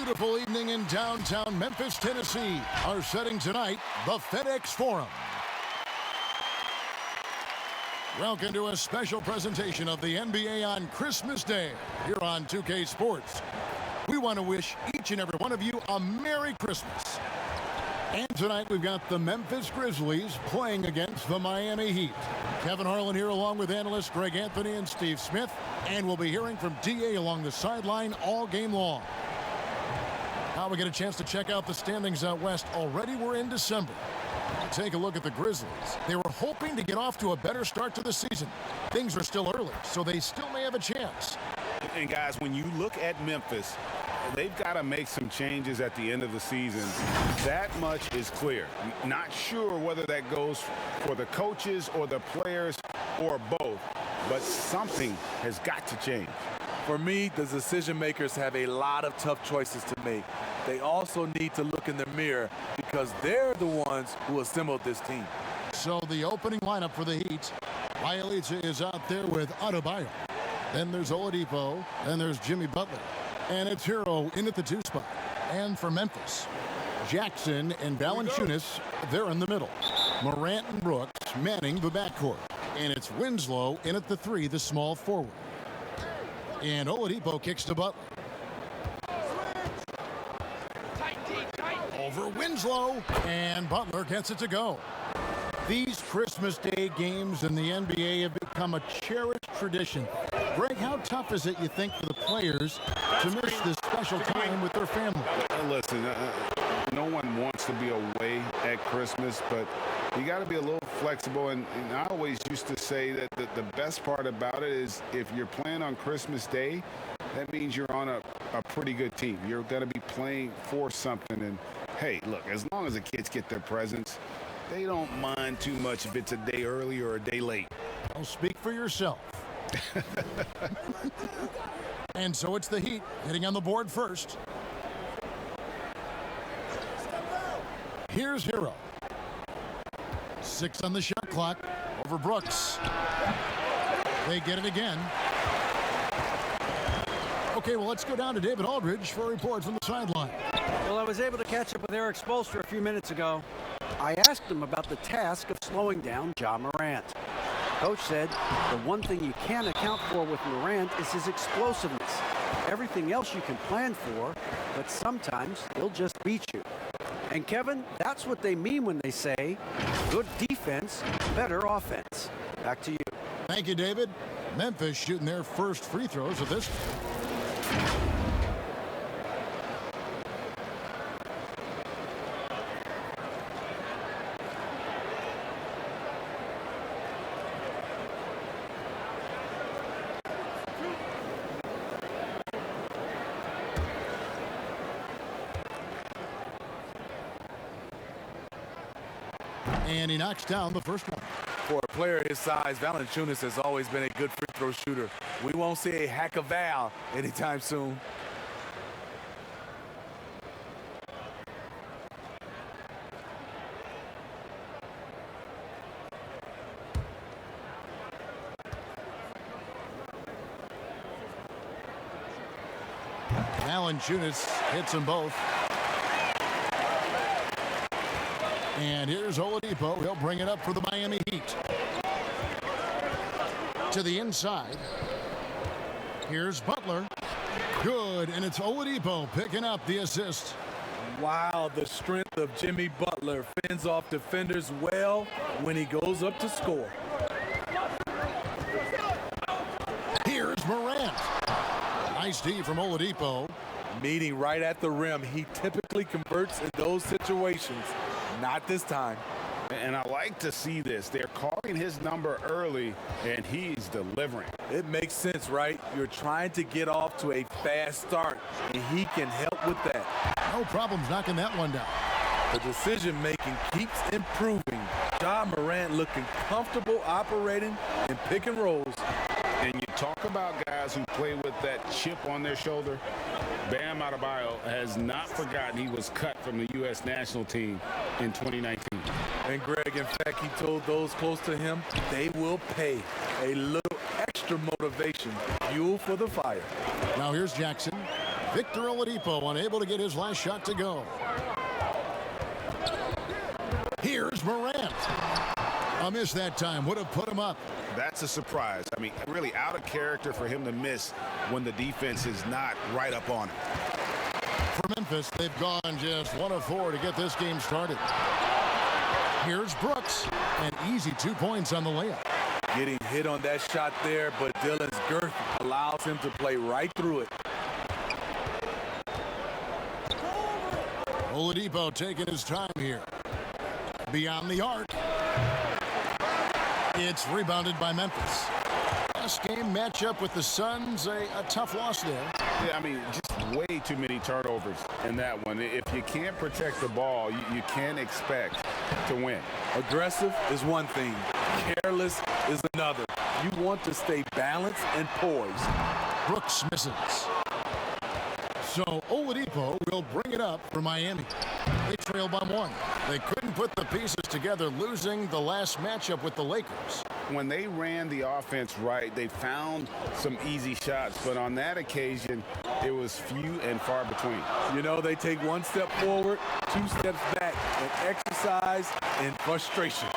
beautiful evening in downtown Memphis, Tennessee. Our setting tonight, the FedEx Forum. Welcome to a special presentation of the NBA on Christmas Day here on 2K Sports. We want to wish each and every one of you a Merry Christmas. And tonight we've got the Memphis Grizzlies playing against the Miami Heat. Kevin Harlan here along with analysts Greg Anthony and Steve Smith. And we'll be hearing from DA along the sideline all game long. Now we get a chance to check out the standings out west. Already we're in December. Take a look at the Grizzlies. They were hoping to get off to a better start to the season. Things are still early, so they still may have a chance. And guys, when you look at Memphis, they've got to make some changes at the end of the season. That much is clear. Not sure whether that goes for the coaches or the players or both, but something has got to change. For me, the decision makers have a lot of tough choices to make. They also need to look in the mirror because they're the ones who assembled this team. So the opening lineup for the Heat, Bielitsa is out there with Adebayo. Then there's Oladipo, then there's Jimmy Butler. And it's Hero in at the 2 spot. And for Memphis, Jackson and Valanciunas, they're in the middle. Morant and Brooks manning the backcourt. And it's Winslow in at the 3, the small forward. And Oladipo kicks to Butler. Over Winslow, and Butler gets it to go. These Christmas Day games in the NBA have become a cherished tradition. Greg, how tough is it, you think, for the players to miss this special time with their family? Listen, no one wants to be away at Christmas, but you got to be a little flexible. And I always used to say that the best part about it is if you're playing on Christmas Day, that means you're on a pretty good team. You're going to be playing for something. And, hey, look, as long as the kids get their presents, they don't mind too much if it's a day early or a day late. I'll speak for yourself. And so it's the Heat hitting on the board first. Here's Hero. 6 on the shot clock over Brooks. They get it again. Okay, well, let's go down to David Aldridge for a report from the sideline. Well, I was able to catch up with Eric Spoelstra a few minutes ago. I asked him about the task of slowing down Ja Morant. Coach said the one thing you can't account for with Morant is his explosiveness. Everything else you can plan for, but sometimes he'll just beat you. And Kevin, that's what they mean when they say good defense, better offense. Back to you. Thank you, David. Memphis shooting their first free throws of this. And he knocks down the first one. For a player his size, Valanciunas has always been a good free throw shooter. We won't see a hack of Val anytime soon. Valanciunas hits them both. And here's Oladipo. He'll bring it up for the Miami Heat. To the inside. Here's Butler. Good, and it's Oladipo picking up the assist. Wow, the strength of Jimmy Butler fends off defenders well when he goes up to score. Here's Morant. Nice D from Oladipo. Meeting right at the rim. He typically converts in those situations. Not this time. And I like to see this. They're calling his number early, and he's delivering. It makes sense, right? You're trying to get off to a fast start, and he can help with that. No problems knocking that one down. The decision-making keeps improving. Ja Morant looking comfortable operating in pick and rolls. And you talk about guys who play with that chip on their shoulder. Bam Adebayo has not forgotten he was cut from the U.S. national team in 2019. And Greg, in fact, he told those close to him they will pay. A little extra motivation, fuel for the fire. Now here's Jackson. Victor Oladipo unable to get his last shot to go. Here's Morant. A miss that time would have put him up. That's a surprise. I mean, really out of character for him to miss when the defense is not right up on him. For Memphis, they've gone just 1 of 4 to get this game started. Here's Brooks. An easy 2 points on the layup. Getting hit on that shot there, but Dillon's girth allows him to play right through it. Oladipo taking his time here. Beyond the arc. It's rebounded by Memphis. Last game matchup with the Suns, a tough loss there. Yeah, I mean, just way too many turnovers in that one. If you can't protect the ball, you can't expect to win. Aggressive is one thing. Careless is another. You want to stay balanced and poised. Brooks misses. So Oladipo will bring it up for Miami. They trail by 1. They couldn't put the pieces together, losing the last matchup with the Lakers. When they ran the offense right, they found some easy shots, but on that occasion, it was few and far between. You know, they take 1 step forward, 2 steps back, and exercise in frustration.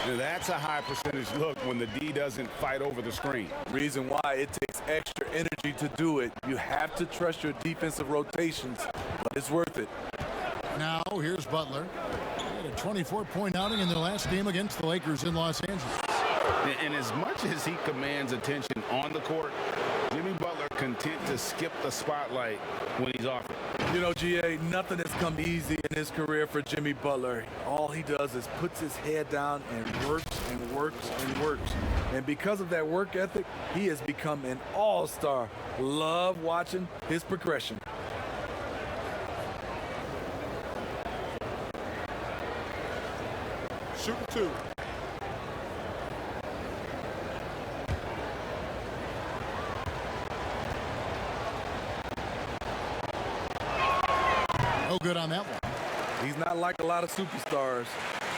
Now, that's a high percentage look when the D doesn't fight over the screen. Reason why it takes extra energy to do it. You have to trust your defensive rotations, but it's worth it. Now, here's Butler. He had a 24-point outing in their last game against the Lakers in Los Angeles. And as much as he commands attention on the court, Jimmy Butler content to skip the spotlight when he's off it. You know, GA, nothing has come easy in his career for Jimmy Butler. All he does is puts his head down and works and works and works. And because of that work ethic, he has become an all-star. Love watching his progression. Shooting 2. No good on that one. He's not like a lot of superstars.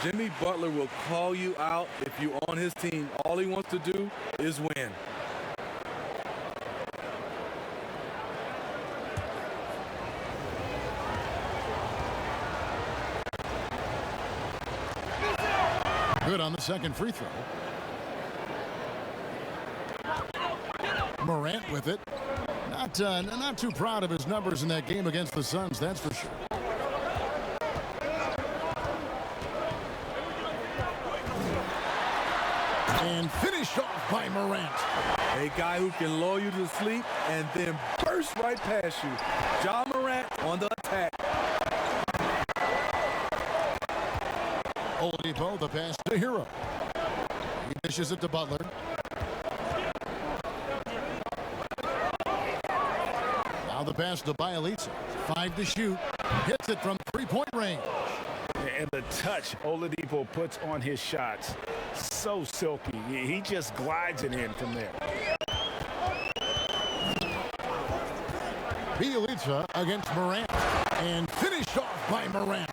Jimmy Butler will call you out if you're on his team. All he wants to do is win. Good on the second free throw. Morant with it. Not too proud of his numbers in that game against the Suns, that's for sure. And finished off by Morant. A guy who can lull you to sleep and then burst right past you. Ja Morant on the attack. Oladipo, the pass to Hero. He dishes it to Butler. Now the pass to Bielitsa. 5 to shoot. Hits it from 3-point range. And the touch Oladipo puts on his shots, so silky. He just glides it in from there. Bielitsa against Morant. And finished off by Morant.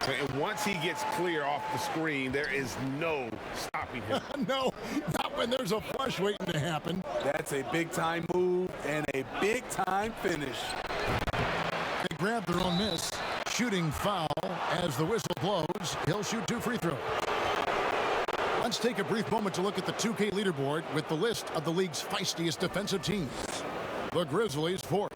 And once he gets clear off the screen, there is no stopping him. No, not when there's a flush waiting to happen. That's a big-time move and a big-time finish. They grab their own miss. Shooting foul as the whistle blows. He'll shoot 2 free throws. Let's take a brief moment to look at the 2K leaderboard with the list of the league's feistiest defensive teams. The Grizzlies 4th.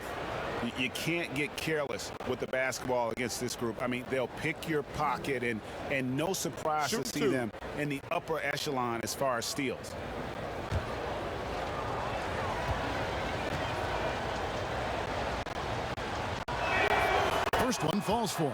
You can't get careless with the basketball against this group. I mean, they'll pick your pocket, and no surprise to see them in the upper echelon as far as steals. First one falls for him.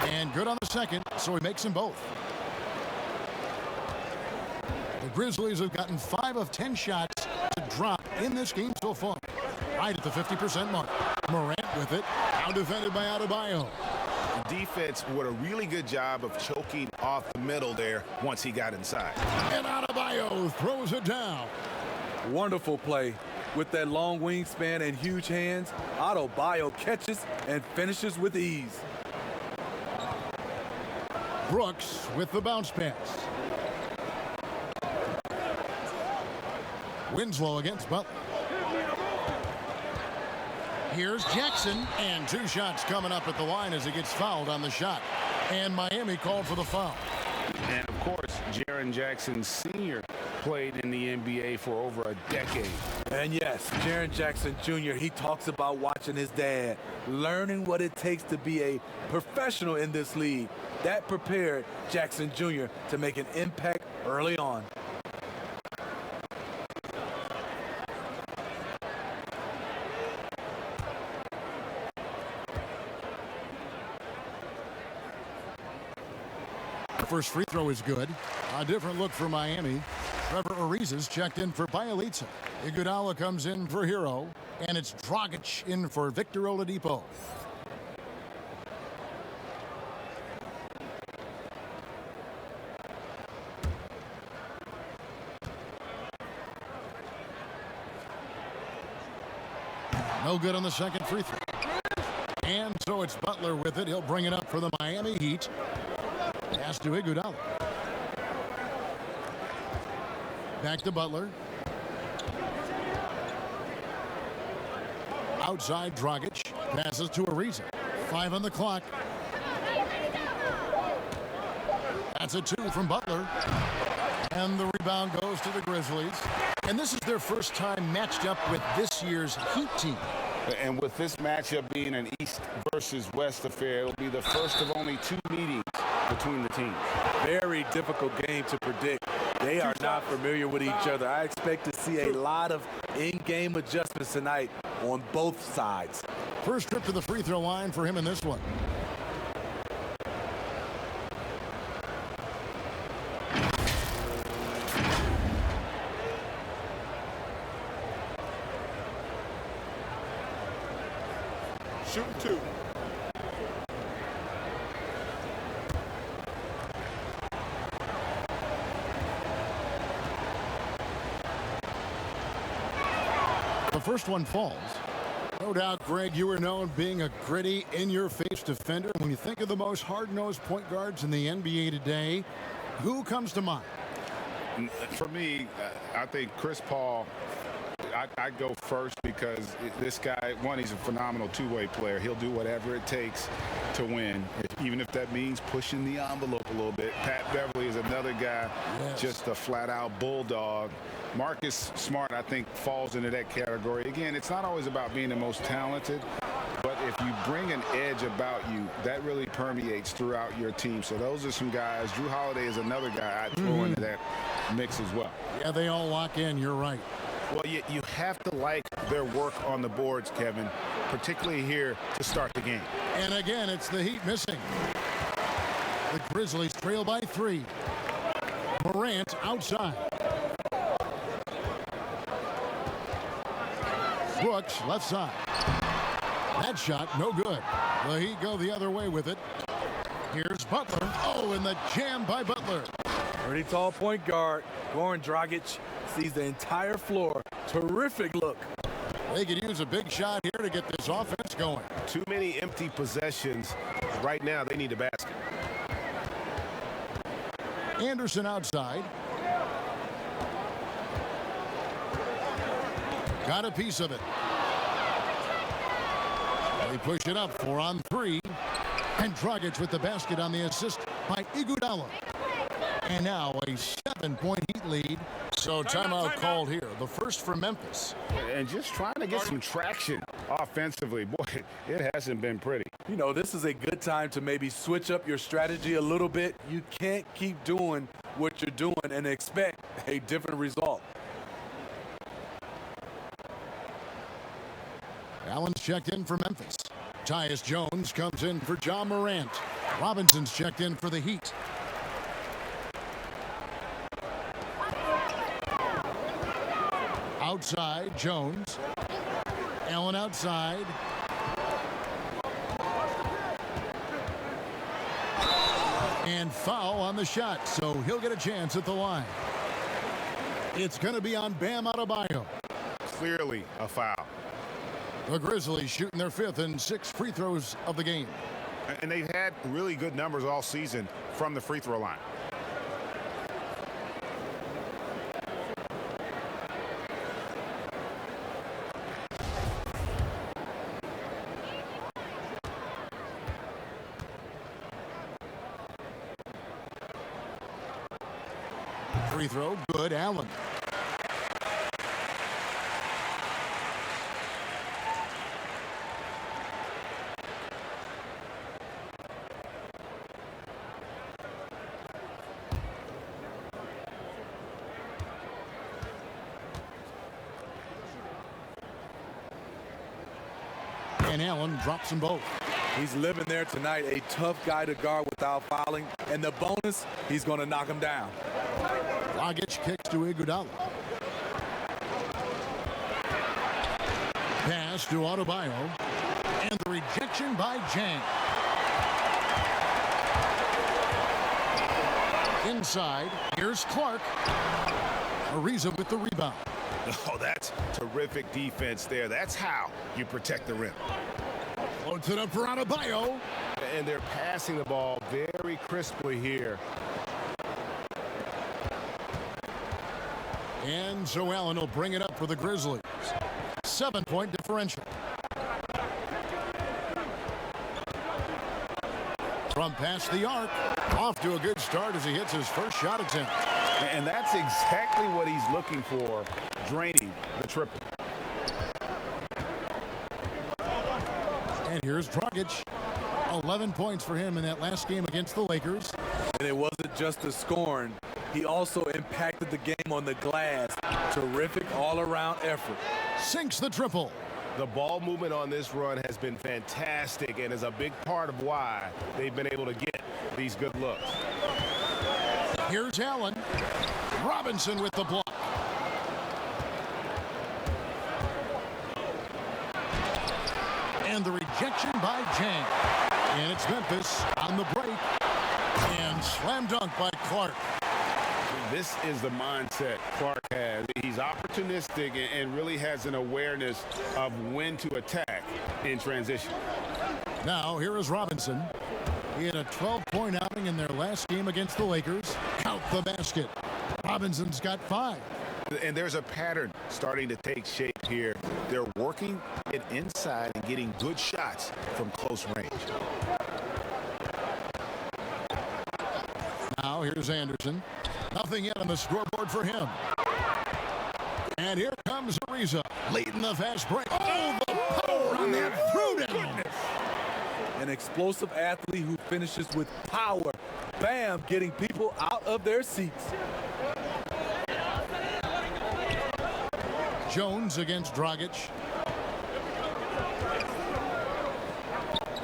And good on the second, so he makes them both. The Grizzlies have gotten 5 of 10 shots to drop in this game so far. Right at the 50% mark. Morant with it. Now defended by Adebayo. The defense did a really good job of choking off the middle there once he got inside. And Adebayo throws it down. Wonderful play. With that long wingspan and huge hands, Adebayo catches and finishes with ease. Brooks with the bounce pass. Winslow against Butler. Here's Jackson, and 2 shots coming up at the line as he gets fouled on the shot. And Miami called for the foul. And, of course, Jaren Jackson Sr. played in the NBA for over a decade. And yes, Jaren Jackson Jr., he talks about watching his dad, learning what it takes to be a professional in this league. That prepared Jackson Jr. to make an impact early on. The first free throw is good. A different look for Miami. Trevor Ariza's checked in for Bielitsa. Iguodala comes in for Hero. And it's Dragic in for Victor Oladipo. No good on the second free throw. And so it's Butler with it. He'll bring it up for the Miami Heat. Pass to Iguodala. Back to Butler. Outside Dragic. Passes to Ariza. 5 on the clock. That's a 2 from Butler. And the rebound goes to the Grizzlies. And this is their first time matched up with this year's Heat team. And with this matchup being an East versus West affair, it'll be the first of only 2 meetings between the teams. Very difficult game to predict. They are not familiar with each other. I expect to see a lot of in-game adjustments tonight on both sides. First trip to the free throw line for him in this one. Shooting 2. The first one falls. No doubt, Greg, you were known being a gritty, in-your-face defender. When you think of the most hard-nosed point guards in the NBA today, who comes to mind? For me, I think Chris Paul, I'd go first because this guy, one, he's a phenomenal two-way player. He'll do whatever it takes to win, even if that means pushing the envelope a little bit. Pat Beverly is another guy, just a flat-out bulldog. Marcus Smart, I think, falls into that category. Again, it's not always about being the most talented, but if you bring an edge about you, that really permeates throughout your team. So those are some guys. Drew Holiday is another guy I'd throw into that mix as well. Yeah, they all lock in. You're right. Well, you have to like their work on the boards, Kevin, particularly here to start the game. And again, it's the Heat missing. The Grizzlies trail by 3. Morant outside. Brooks left side. That shot no good. The Heat go the other way with it. Here's Butler. Oh, and the jam by Butler. Pretty tall point guard. Goran Dragic sees the entire floor. Terrific look. They could use a big shot here to get this offense going. Too many empty possessions. Right now, they need a basket. Anderson outside. Got a piece of it. They push it up 4 on 3. And Dragic with the basket on the assist by Iguodala. And now a 7-point Heat lead. So timeout called here. The first for Memphis. And just trying to get some traction offensively. Boy, it hasn't been pretty. You know, this is a good time to maybe switch up your strategy a little bit. You can't keep doing what you're doing and expect a different result. Allen's checked in for Memphis. Tyus Jones comes in for Ja Morant. Robinson's checked in for the Heat. Outside, Jones. Allen outside. And foul on the shot, so he'll get a chance at the line. It's going to be on Bam Adebayo. clearly a foul. The Grizzlies shooting their 5th and 6th free throws of the game. And they've had really good numbers all season from the free throw line. Free throw, good, Allen. And Allen drops them both. He's living there tonight, a tough guy to guard without fouling. And the bonus, he's going to knock him down. Dragic kicks to Iguodala. Pass to Adebayo. And the rejection by Jang. Inside, here's Clark. Ariza with the rebound. Oh, that's terrific defense there. That's how you protect the rim. Floats it up for Adebayo. And they're passing the ball very crisply here. And so Allen will bring it up for the Grizzlies. 7-point differential. From past the arc, off to a good start as he hits his first shot attempt. And that's exactly what he's looking for, draining the triple. And here's Dragic. 11 points for him in that last game against the Lakers. And it wasn't just the scoring. He also impacted the game on the glass. Terrific all-around effort. Sinks the triple. The ball movement on this run has been fantastic and is a big part of why they've been able to get these good looks. Here's Allen. Robinson with the block. And the rejection by Jang. And it's Memphis on the break. And slam dunk by Clark. This is the mindset Clark has. He's opportunistic and really has an awareness of when to attack in transition. Now, here is Robinson. He had a 12-point outing in their last game against the Lakers. Count the basket. Robinson's got 5. And there's a pattern starting to take shape here. They're working it inside and getting good shots from close range. Now, here's Anderson. Nothing yet on the scoreboard for him. And here comes Ariza. Late in the fast break. Oh, the power on that throwdown. An explosive athlete who finishes with power. Bam, getting people out of their seats. Jones against Dragic.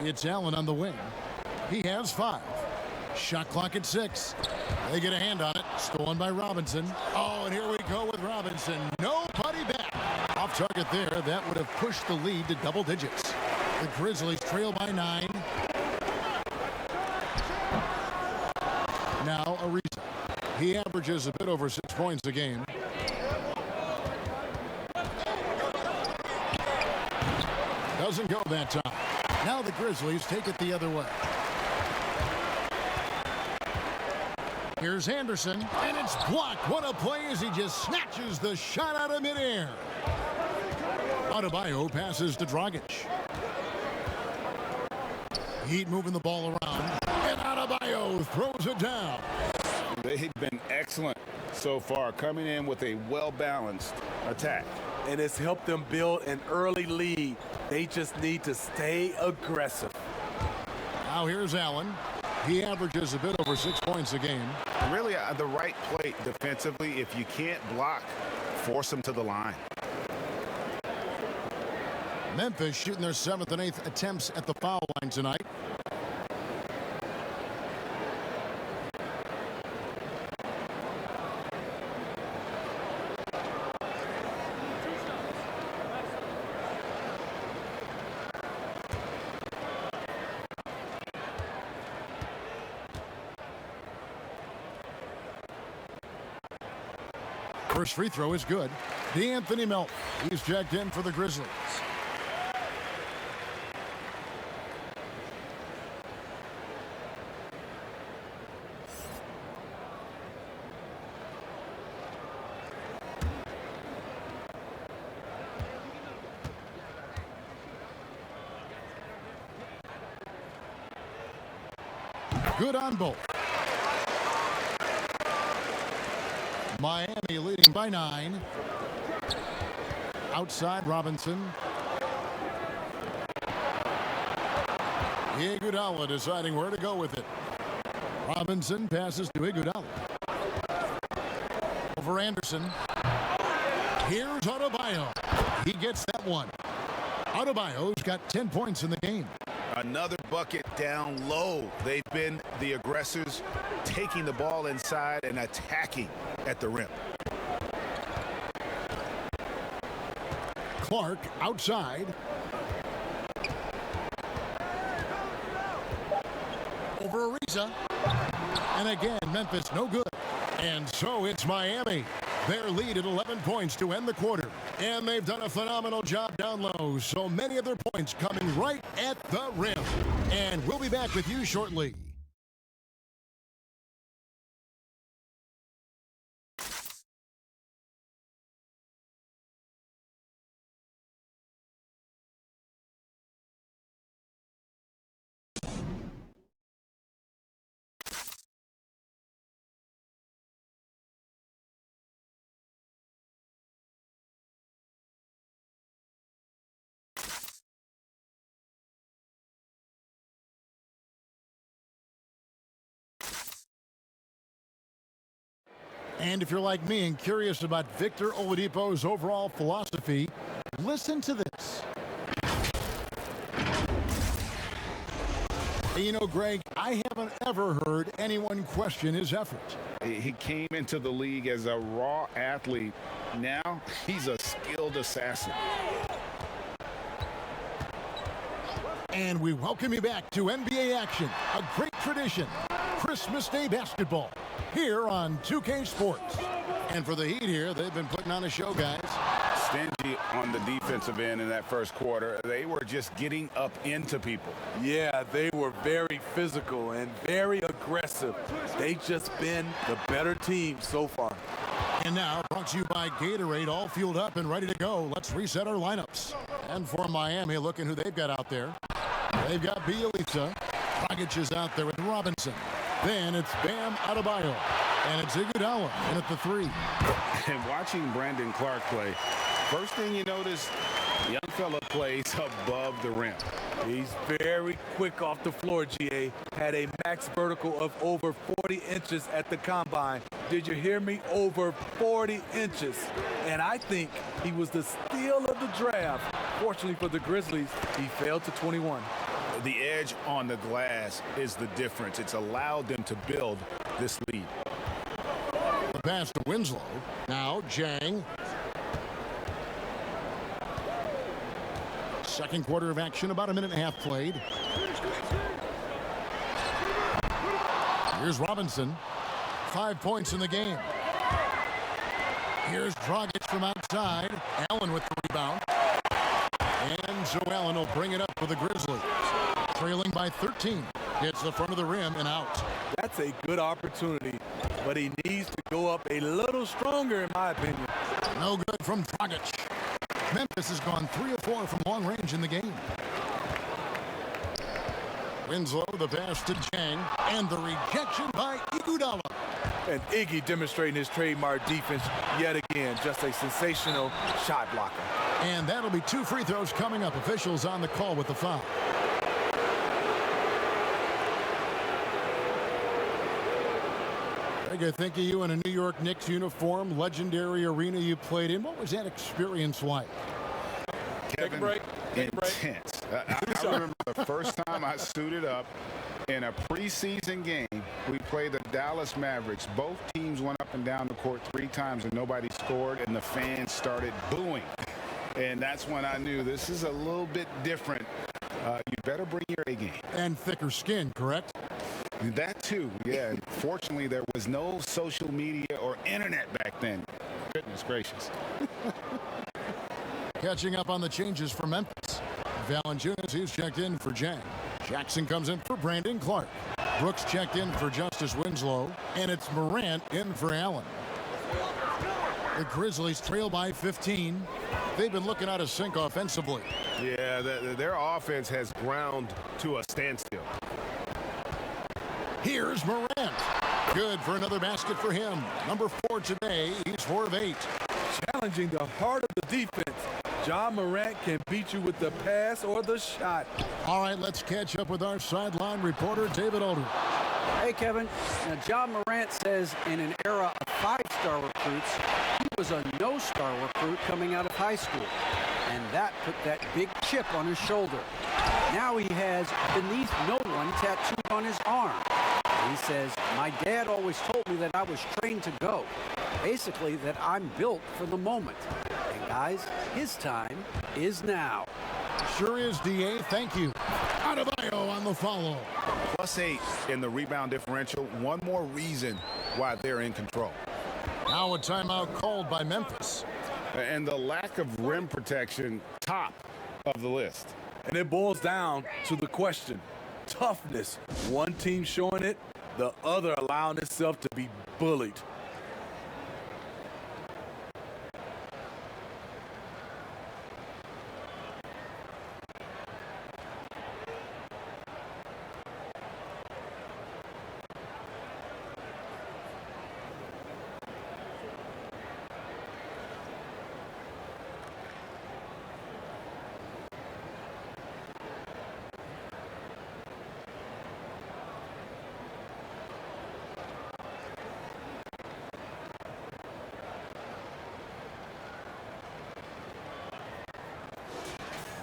It's Allen on the wing. He has 5. Shot clock at 6. They get a hand on it. Stolen by Robinson. Oh, and here we go with Robinson. Nobody back. Off target there. That would have pushed the lead to double digits. The Grizzlies trail by 9. Now Ariza. He averages a bit over 6 points a game. Doesn't go that time. Now the Grizzlies take it the other way. Here's Anderson, and it's blocked. What a play as he just snatches the shot out of midair. Adebayo passes to Dragic. Heat moving the ball around, and Adebayo throws it down. They've been excellent so far, coming in with a well-balanced attack. And it's helped them build an early lead. They just need to stay aggressive. Now here's Allen. He averages a bit over 6 points a game. Really the right play defensively. If you can't block, force them to the line. Memphis shooting their 7th and 8th attempts at the foul line tonight. First free throw is good. D'Anthony Melton, he's checked in for the Grizzlies. Good on both. Miami leading by 9. Outside Robinson. Iguodala deciding where to go with it. Robinson passes to Iguodala. Over Anderson. Here's Adebayo. He gets that one. Adebayo's got 10 points in the game. Another bucket down low. They've been the aggressors, taking the ball inside and attacking at the rim. Clark outside. Over Ariza. And again, Memphis no good. And so it's Miami. Their lead at 11 points to end the quarter. And they've done a phenomenal job down low. So many of their points coming right at the rim. And we'll be back with you shortly. And if you're like me and curious about Victor Oladipo's overall philosophy, listen to this. You know, Greg, I haven't ever heard anyone question his effort. He came into the league as a raw athlete. Now he's a skilled assassin. And we welcome you back to NBA action, a great tradition, Christmas Day basketball, here on 2K Sports. And for the Heat here, they've been putting on a show, guys. Stingy on the defensive end in that first quarter. They were just getting up into people. Yeah, they were very physical and very aggressive. They've just been the better team so far. And now, brought to you by Gatorade, all fueled up and ready to go. Let's reset our lineups. And for Miami, looking who they've got out there. They've got Bielitsa. Dragic is out there with Robinson. Then it's Bam Adebayo. And it's Iguodala in at the 3. And watching Brandon Clark play, first thing you notice, the young fella plays above the rim. He's very quick off the floor, GA. Had a max vertical of over 40 inches at the combine. Did you hear me? Over 40 inches. And I think he was the steal of the draft. Fortunately for the Grizzlies, he fell to 21. The edge on the glass is the difference. It's allowed them to build this lead. The pass to Winslow. Now Jang. Second quarter of action, about a minute and a half played. Here's Robinson. 5 points in the game. Here's Dragic from outside. Allen with the rebound. And so Allen will bring it up for the Grizzlies. Trailing by 13. Hits the front of the rim and out. That's a good opportunity, but he needs to go up a little stronger, in my opinion. No good from Dragic. Memphis has gone 3 of 4 from long range in the game. Winslow, the pass to Jang, and the rejection by Iguodala. And Iggy demonstrating his trademark defense yet again. Just a sensational shot blocker. And that'll be 2 free throws coming up. Officials on the call with the foul. I think of you in a New York Knicks uniform, legendary arena you played in. What was that experience like? Kevin, Take a break. Intense. I remember the first time I suited up in a preseason game. We played the Dallas Mavericks. Both teams went up and down the court 3 times and nobody scored, and the fans started booing. And that's when I knew this is a little bit different. You better bring your A game. And thicker skin, correct? That too, yeah. Fortunately, there was no social media or internet back then. Goodness gracious. Catching up on the changes for Memphis. Valanciunas, he's checked in for Jang. Jackson comes in for Brandon Clark. Brooks checked in for Justice Winslow. And it's Morant in for Allen. The Grizzlies trail by 15. They've been looking out of sync offensively. Yeah, their offense has ground to a standstill. Here's Morant. Good for another basket for him. Number 4 today. He's 4 of 8. Challenging the heart of the defense. Ja Morant can beat you with the pass or the shot. All right, let's catch up with our sideline reporter, David Older. Hey, Kevin. Now, Ja Morant says in an era of 5-star recruits, he was a no-star recruit coming out of high school. And that put that big chip on his shoulder. Now he has "Beneath No One" tattooed on his arm. He says, "My dad always told me that I was trained to go. Basically, that I'm built for the moment. And guys, his time is now." Sure is, DA. Thank you. Adebayo on the follow. +8 in the rebound differential. One more reason why they're in control. Now a timeout called by Memphis. And the lack of rim protection, top of the list. And it boils down to the question: toughness. One team showing it, the other allowing itself to be bullied.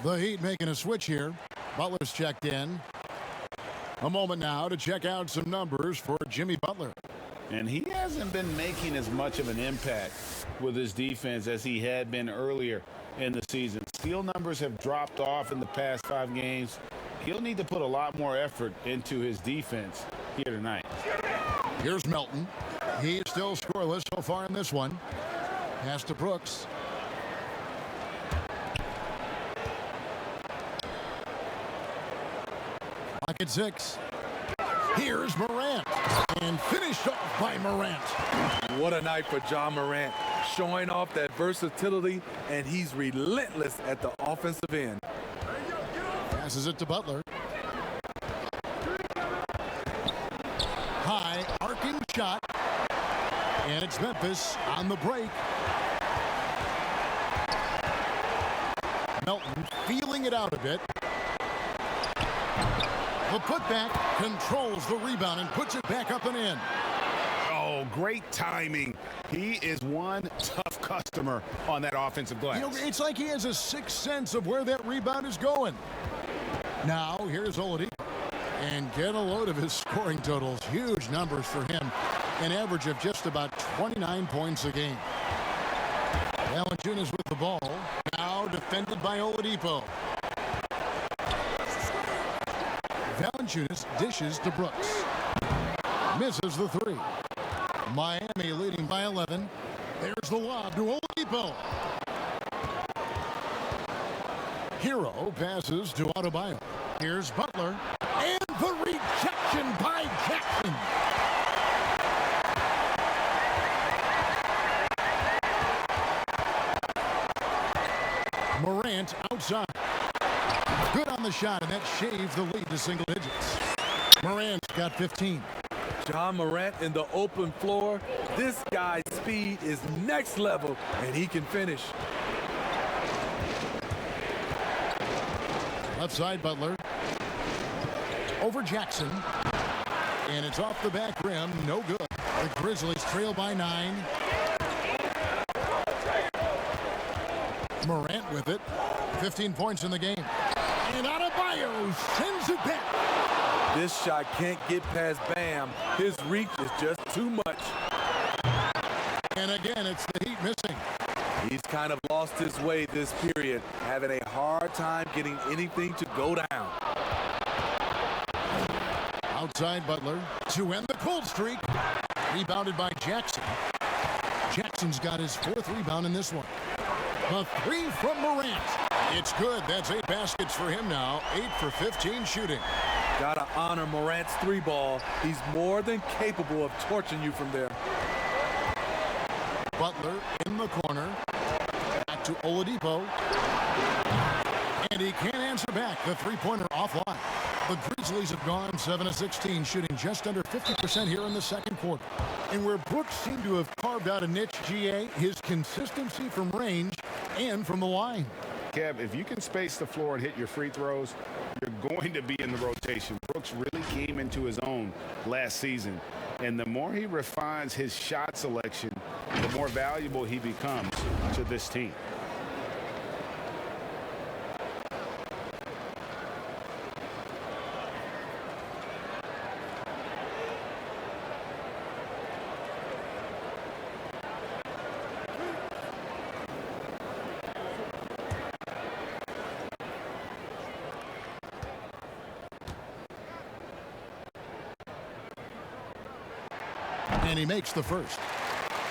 The Heat making a switch here. Butler's checked in. A moment now to check out some numbers for Jimmy Butler. And he hasn't been making as much of an impact with his defense as he had been earlier in the season. Steal numbers have dropped off in the past 5 games. He'll need to put a lot more effort into his defense here tonight. Here's Melton. He's still scoreless so far in this one. Pass to Brooks. Back at 6. Here's Morant. And finished off by Morant. What a night for Ja Morant, showing off that versatility, and he's relentless at the offensive end. Passes it to Butler. High arcing shot. And it's Memphis on the break. Melton feeling it out a bit. The putback controls the rebound and puts it back up and in. Oh, great timing. He is one tough customer on that offensive glass. You know, it's like he has a sixth sense of where that rebound is going. Now, here's Oladipo. And get a load of his scoring totals. Huge numbers for him. An average of just about 29 points a game. Valanciunas with the ball. Now defended by Oladipo. Valanciunas dishes to Brooks. Misses the 3. Miami leading by 11. There's the lob to Oladipo. Hero passes to Adebayo. Here's Butler. And the rejection by Jackson. Morant outside. Good on the shot, and that shaves the lead to single digits. Morant's got 15. Ja Morant in the open floor. This guy's speed is next level, and he can finish. Left side, Butler. Over Jackson. And it's off the back rim. No good. The Grizzlies trail by 9. Morant with it. 15 points in the game. And Adebayo sends it back. This shot can't get past Bam. His reach is just too much. And again, it's the Heat missing. He's kind of lost his way this period, having a hard time getting anything to go down. Outside Butler to end the cold streak. Rebounded by Jackson. Jackson's got his 4th rebound in this one. A 3 from Morant. It's good. That's 8 baskets for him now. 8 for 15 shooting. Gotta honor Morant's 3-ball. He's more than capable of torching you from there. Butler in the corner. Back to Oladipo. And he can't answer back. The 3-pointer offline. The Grizzlies have gone 7 of 16, shooting just under 50% here in the second quarter. And where Brooks seemed to have carved out a niche, GA, his consistency from range and from the line. Kev, if you can space the floor and hit your free throws, you're going to be in the rotation. Brooks really came into his own last season. And the more he refines his shot selection, the more valuable he becomes to this team. And he makes the first.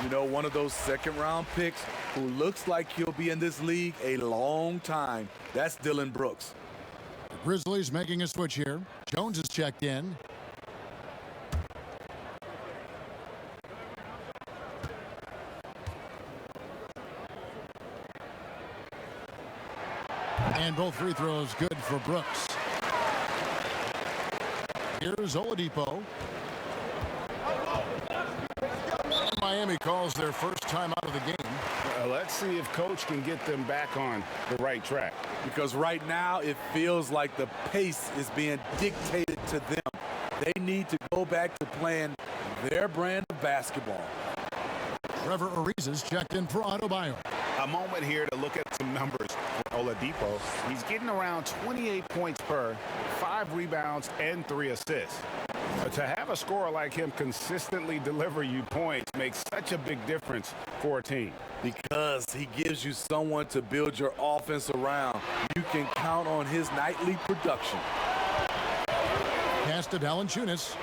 You know, one of those second-round picks who looks like he'll be in this league a long time. That's Dillon Brooks. The Grizzlies making a switch here. Jones is checked in. And both free throws good for Brooks. Here's Oladipo. Miami calls their first time out of the game. Let's see if Coach can get them back on the right track. Because right now it feels like the pace is being dictated to them. They need to go back to playing their brand of basketball. Trevor Ariza is checked in for Adebayo. A moment here to look at some numbers for Oladipo. He's getting around 28 points per, 5 rebounds, and 3 assists. To have a scorer like him consistently deliver you points makes such a big difference for a team. Because he gives you someone to build your offense around. You can count on his nightly production. Pass to Valanciunas.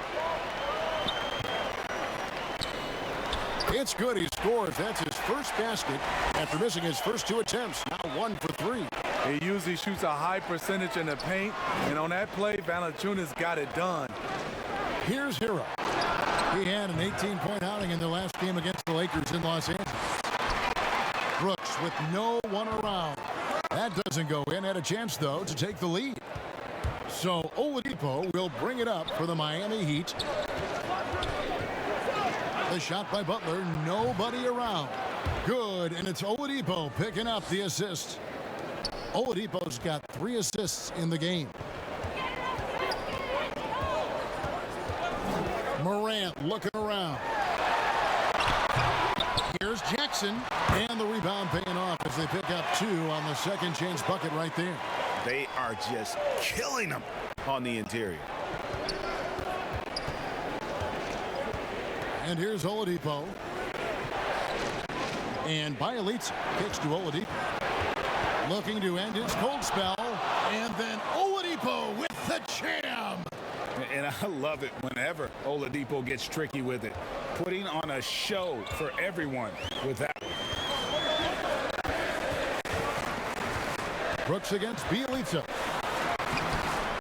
It's good. He scores. That's his first basket after missing his first 2 attempts. Now 1 for 3. He usually shoots a high percentage in the paint, and on that play, Valanciunas got it done. Here's Hero. He had an 18-point outing in their last game against the Lakers in Los Angeles. Brooks with no one around. That doesn't go in. Had a chance, though, to take the lead. So Oladipo will bring it up for the Miami Heat. The shot by Butler, nobody around. Good, and it's Oladipo picking up the assist. Oladipo's got 3 assists in the game. Morant looking around. Here's Jackson, and the rebound paying off as they pick up 2 on the second chance bucket right there. They are just killing them on the interior. And here's Oladipo. And Bielitsa kicks to Oladipo. Looking to end his cold spell. And then Oladipo with the jam. And I love it whenever Oladipo gets tricky with it. Putting on a show for everyone with that. Brooks against Bielitsa.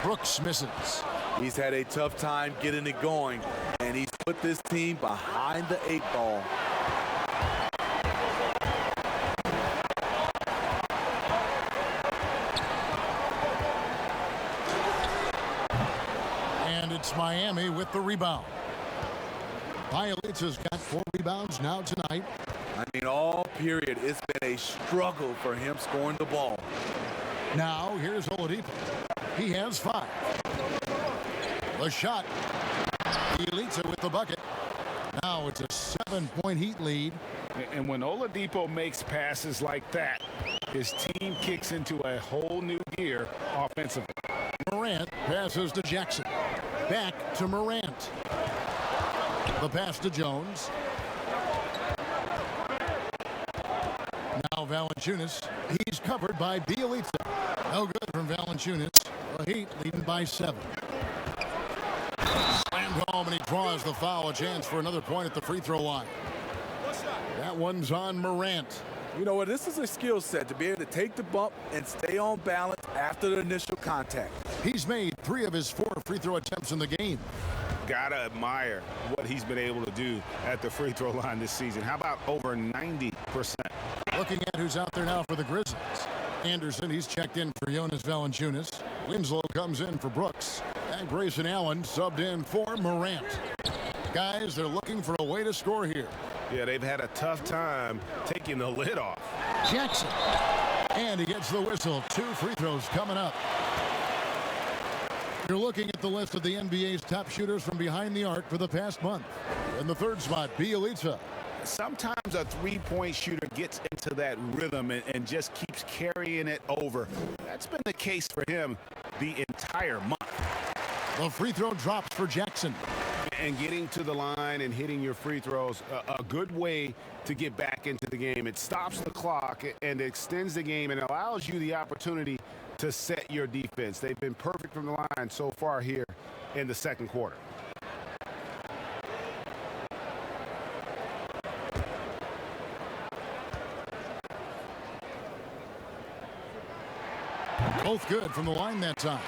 Brooks misses. He's had a tough time getting it going, and he's put this team behind the 8 ball. And it's Miami with the rebound. Bielitsa's got 4 rebounds now tonight. I mean, all period, it's been a struggle for him scoring the ball. Now, here's Oladipo. He has 5. The shot. Bielitsa with the bucket. Now it's a 7-point Heat lead. And when Oladipo makes passes like that, his team kicks into a whole new gear offensively. Morant passes to Jackson. Back to Morant. The pass to Jones. Now Valanciunas. He's covered by Bielitsa. No good from Valanciunas. The Heat leading by 7. Slammed home, and he draws the foul. A chance for another point at the free throw line. That one's on Morant. You know what? This is a skill set to be able to take the bump and stay on balance after the initial contact. He's made 3 of his 4 free throw attempts in the game. Gotta admire what he's been able to do at the free throw line this season. How about over 90%? Looking at who's out there now for the Grizzlies. Anderson, he's checked in for Jonas Valanciunas. Winslow comes in for Brooks. And Grayson Allen subbed in for Morant. Guys, they're looking for a way to score here. Yeah, they've had a tough time taking the lid off. Jackson. And he gets the whistle. 2 free throws coming up. You're looking at the list of the NBA's top shooters from behind the arc for the past month. In the 3rd spot, Bielitsa. Sometimes a three-point shooter gets into that rhythm and just keeps carrying it over. That's been the case for him the entire month. The free throw drops for Jackson. And getting to the line and hitting your free throws, a good way to get back into the game. It stops the clock and extends the game and allows you the opportunity to set your defense. They've been perfect from the line so far here in the 2nd quarter. Both good from the line that time.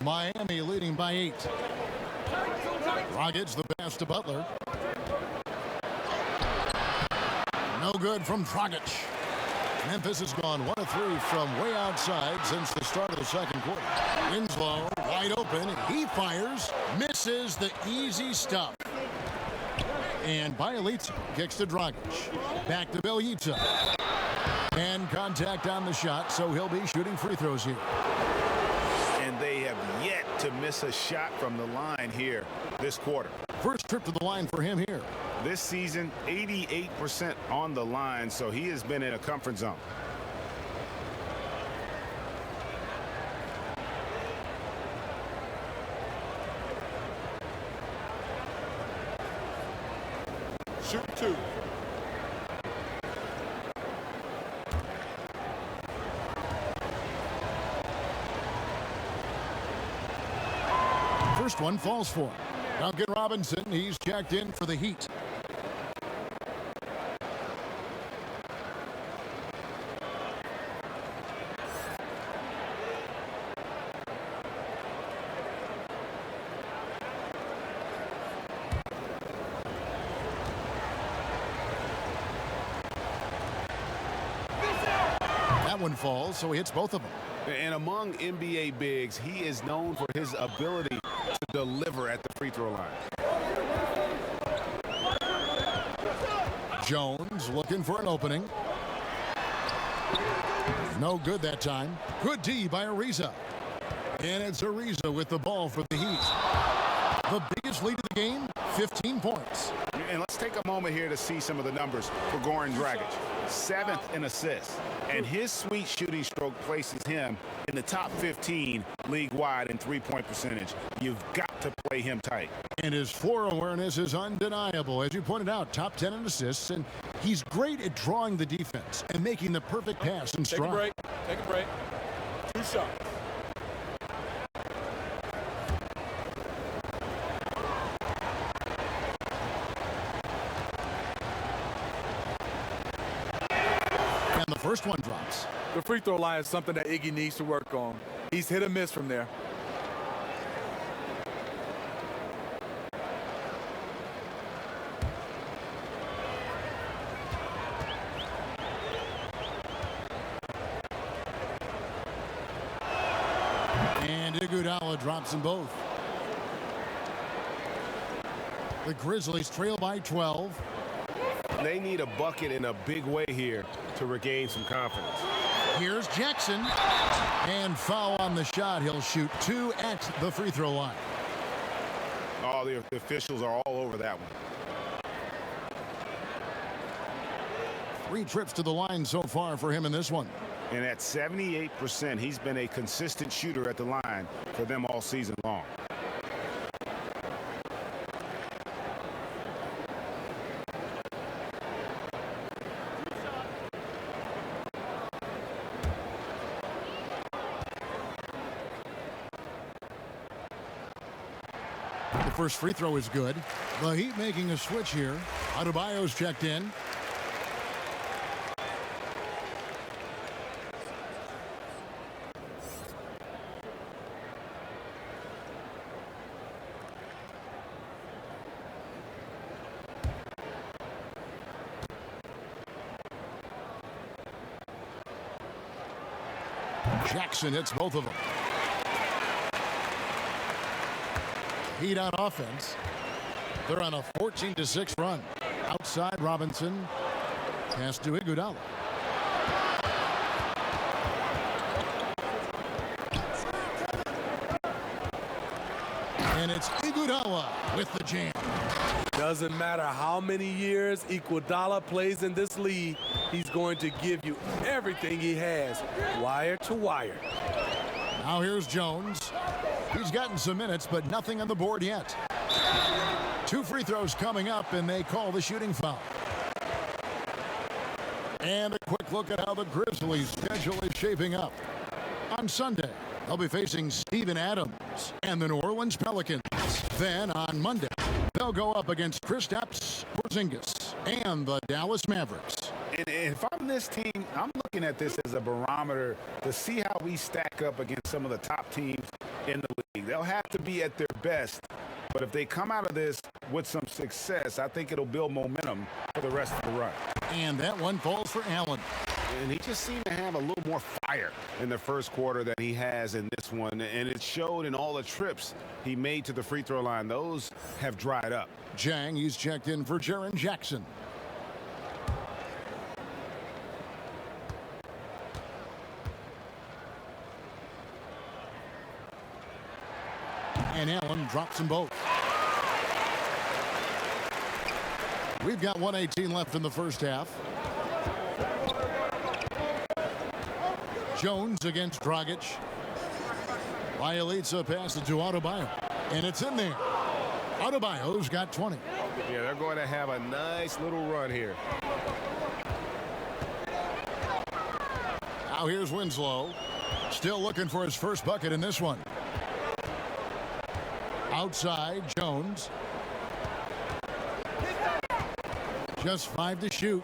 Miami leading by 8. Rockets the pass to Butler. No good from Dragic. Memphis has gone 1 of 3 from way outside since the start of the 2nd quarter. Winslow wide open. He fires. Misses the easy stuff. And Bielitsa kicks to Dragic. Back to Bielitsa. And contact on the shot, so he'll be shooting free throws here. And they have yet to miss a shot from the line here this quarter. First trip to the line for him here. This season, 88% on the line, so he has been in a comfort zone. Shoot 2. First one falls for him. Duncan Robinson, he's checked in for the Heat. That one falls, so he hits both of them. And among NBA bigs, he is known for his ability to deliver at the free throw line. Jones looking for an opening. No good that time. Good D by Ariza. And it's Ariza with the ball for the Heat. The biggest lead of the game, 15 points. And let's take a moment here to see some of the numbers for Goran Dragic. 7th in assists. And his sweet shooting stroke places him in the top 15 league-wide in three-point percentage. You've got to play him tight. And his floor awareness is undeniable. As you pointed out, top 10 in assists. And he's great at drawing the defense and making the perfect pass and stride. Take a break. Take a break. 2 shots. And the first one drops. The free throw line is something that Iggy needs to work on. He's hit or miss from there. And Iguodala drops them both. The Grizzlies trail by 12. They need a bucket in a big way here to regain some confidence. Here's Jackson. And foul on the shot. He'll shoot 2 at the free throw line. Oh, the officials are all over that one. 3 trips to the line so far for him in this one. And at 78%, he's been a consistent shooter at the line for them all season long. The first free throw is good. The Heat making a switch here. Adebayo's checked in. Jackson hits both of them. Heat on offense. They're on a 14-6 run. Outside Robinson. Pass to Iguodala. And it's Iguodala with the jam. Doesn't matter how many years Iguodala plays in this league, he's going to give you everything he has, wire to wire. Now here's Jones. He's gotten some minutes, but nothing on the board yet. 2 free throws coming up, and they call the shooting foul. And a quick look at how the Grizzlies' schedule is shaping up. On Sunday, they'll be facing Steven Adams and the New Orleans Pelicans. Then on Monday, they'll go up against Kristaps Porzingis and the Dallas Mavericks. And if I'm this team, I'm looking at this as a barometer to see how we stack up against some of the top teams in the league. They'll have to be at their best, but if they come out of this with some success, I think it'll build momentum for the rest of the run. And that one falls for Allen. And he just seemed to have a little more fire in the first quarter than he has in this one, and it showed in all the trips he made to the free throw line. Those have dried up. Jang, he's checked in for Jaren Jackson. And Allen drops them both. We've got 1:18 left in the first half. Jones against Dragic. Bjelica passes to Adebayo, and it's in there. Adebayo's got 20. Yeah, they're going to have a nice little run here. Now here's Winslow. Still looking for his first bucket in this one. Outside, Jones. Just 5 to shoot.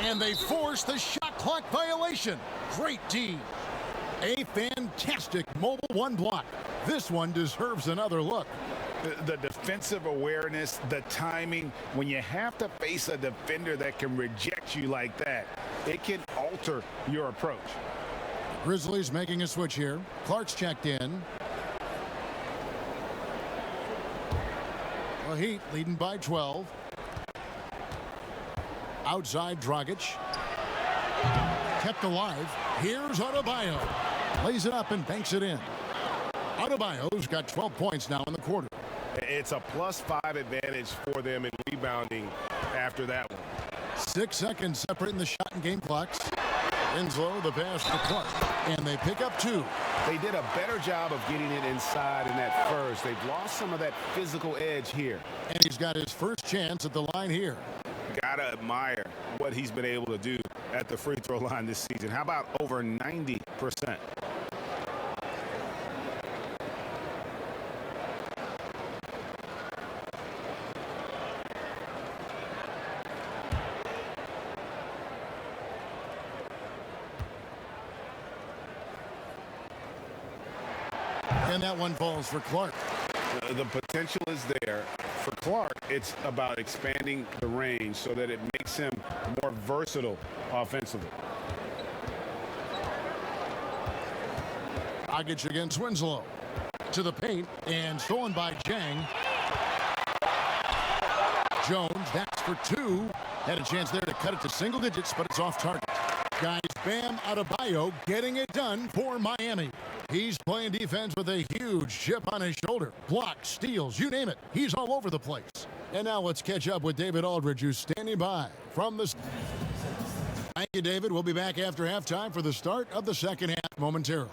And they force the shot clock violation. Great D. A fantastic mobile 1 block. This one deserves another look. The defensive awareness, the timing, when you have to face a defender that can reject you like that, it can alter your approach. Grizzlies making a switch here. Clark's checked in. The Heat leading by 12. Outside Dragic. Kept alive. Here's Adebayo. Lays it up and banks it in. Adebayo's got 12 points now in the quarter. It's a +5 advantage for them in rebounding after that one. 6 seconds separating the shot and game clocks. Winslow, the pass to Clark. And they pick up 2. They did a better job of getting it inside in that first. They've lost some of that physical edge here. And he's got his first chance at the line here. Gotta admire what he's been able to do at the free throw line this season. How about over 90%? And that one falls for Clark. The potential is there. For Clark, it's about expanding the range so that it makes him more versatile offensively. Dragic against Winslow. To the paint and stolen by Jang. Jones, that's for 2. Had a chance there to cut it to single digits, but it's off target. Guys, Bam Adebayo getting it done for Miami. He's playing defense with a huge chip on his shoulder. Blocks, steals, you name it. He's all over the place. And now let's catch up with David Aldridge, who's standing by from the... Thank you, David. We'll be back after halftime for the start of the second half momentarily.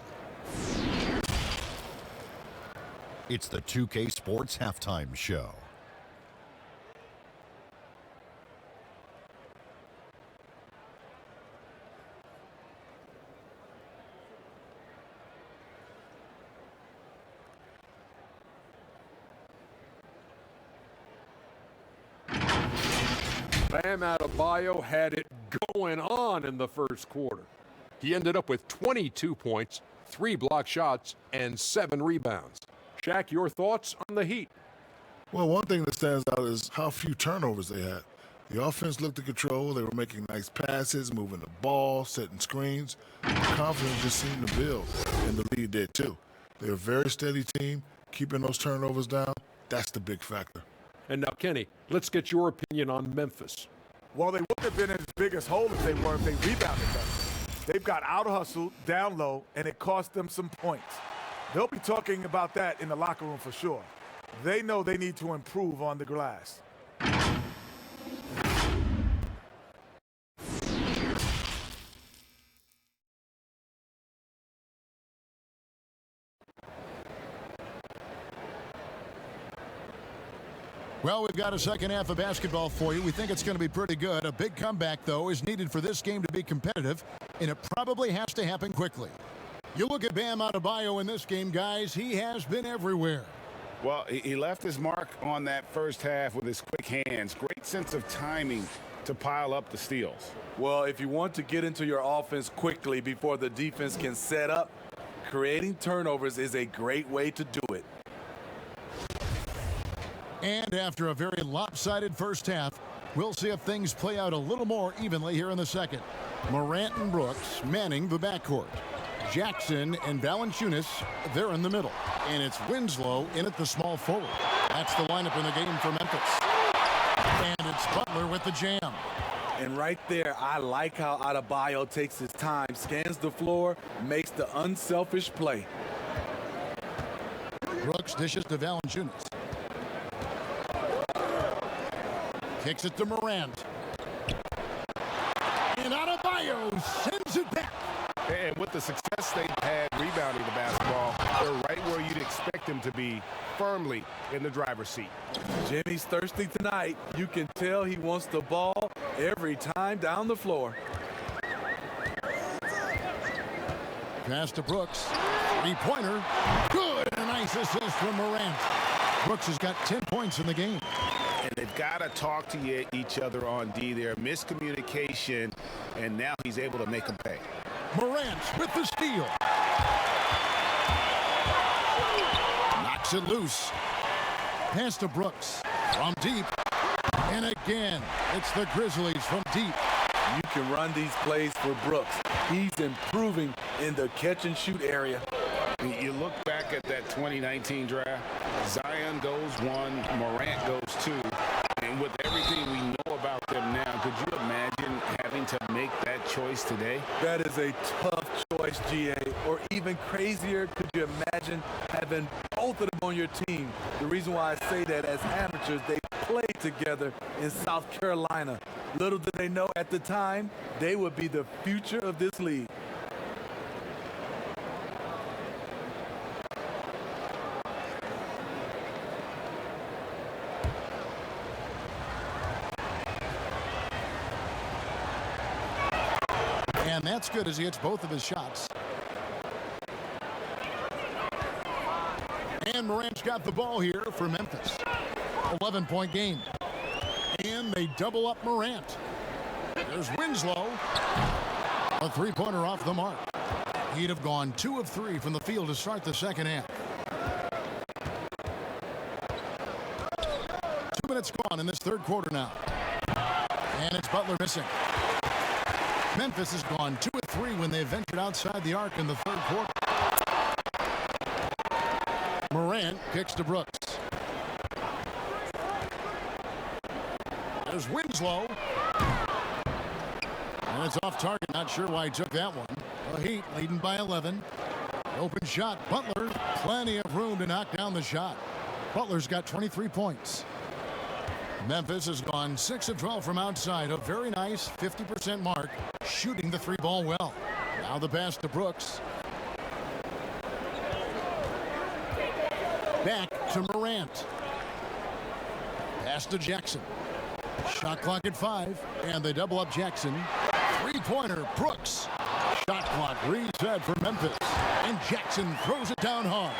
It's the 2K Sports Halftime Show. Bam Adebayo had it going on in the first quarter. He ended up with 22 points, 3 block shots, and 7 rebounds. Shaq, your thoughts on the Heat? Well, one thing that stands out is how few turnovers they had. The offense looked in control. They were making nice passes, moving the ball, setting screens. Confidence just seemed to build, and the lead did too. They're a very steady team, keeping those turnovers down. That's the big factor. And now, Kenny, let's get your opinion on Memphis. Well, they wouldn't have been as big as hole if they rebounded better. They've got out-hustled, down low, and it cost them some points. They'll be talking about that in the locker room for sure. They know they need to improve on the glass. Well, we've got a second half of basketball for you. We think it's going to be pretty good. A big comeback, though, is needed for this game to be competitive, and it probably has to happen quickly. You look at Bam Adebayo in this game, guys, he has been everywhere. Well, he left his mark on that first half with his quick hands. Great sense of timing to pile up the steals. Well, if you want to get into your offense quickly before the defense can set up, creating turnovers is a great way to do it. And after a very lopsided first half, we'll see if things play out a little more evenly here in the second. Morant and Brooks manning the backcourt. Jackson and Valanciunas, they're in the middle. And it's Winslow in at the small forward. That's the lineup in the game for Memphis. And it's Butler with the jam. And right there, I like how Adebayo takes his time, scans the floor, makes the unselfish play. Brooks dishes to Valanciunas. Kicks it to Morant. And Adebayo sends it back. And with the success they've had rebounding the basketball, they're right where you'd expect them to be, firmly in the driver's seat. Jimmy's thirsty tonight. You can tell he wants the ball every time down the floor. Pass to Brooks. Three-pointer. Good. And a nice assist from Morant. Brooks has got 10 points in the game. And they've got to talk to each other on D there. Miscommunication, and now he's able to make them pay. Morant with the steal. Knocks it loose. Pass to Brooks from deep. And again, it's the Grizzlies from deep. You can run these plays for Brooks. He's improving in the catch-and-shoot area. You look back at that 2019 draft, Zion goes 1, Morant goes 2. And with everything we know about them now, could you imagine having to make that choice today? That is a tough choice, GA. Or even crazier, could you imagine having both of them on your team? The reason why I say that, as amateurs, they played together in South Carolina. Little did they know at the time, they would be the future of this league. And that's good as he hits both of his shots. And Morant's got the ball here for Memphis. 11-point game. And they double up Morant. There's Winslow. A three-pointer off the mark. He'd have gone 2 of 3 from the field to start the second half. 2 minutes gone in this third quarter now. And it's Butler missing. Memphis has gone 2 of 3 when they ventured outside the arc in the third quarter. Morant kicks to Brooks. There's Winslow. And it's off target. Not sure why he took that one. The Heat leading by 11. Open shot. Butler. Plenty of room to knock down the shot. Butler's got 23 points. Memphis has gone 6 of 12 from outside. A very nice 50% mark. Shooting the 3-ball well. Now the pass to Brooks. Back to Morant. Pass to Jackson. Shot clock at 5. And they double up Jackson. Three-pointer. Brooks. Shot clock reset for Memphis. And Jackson throws it down hard.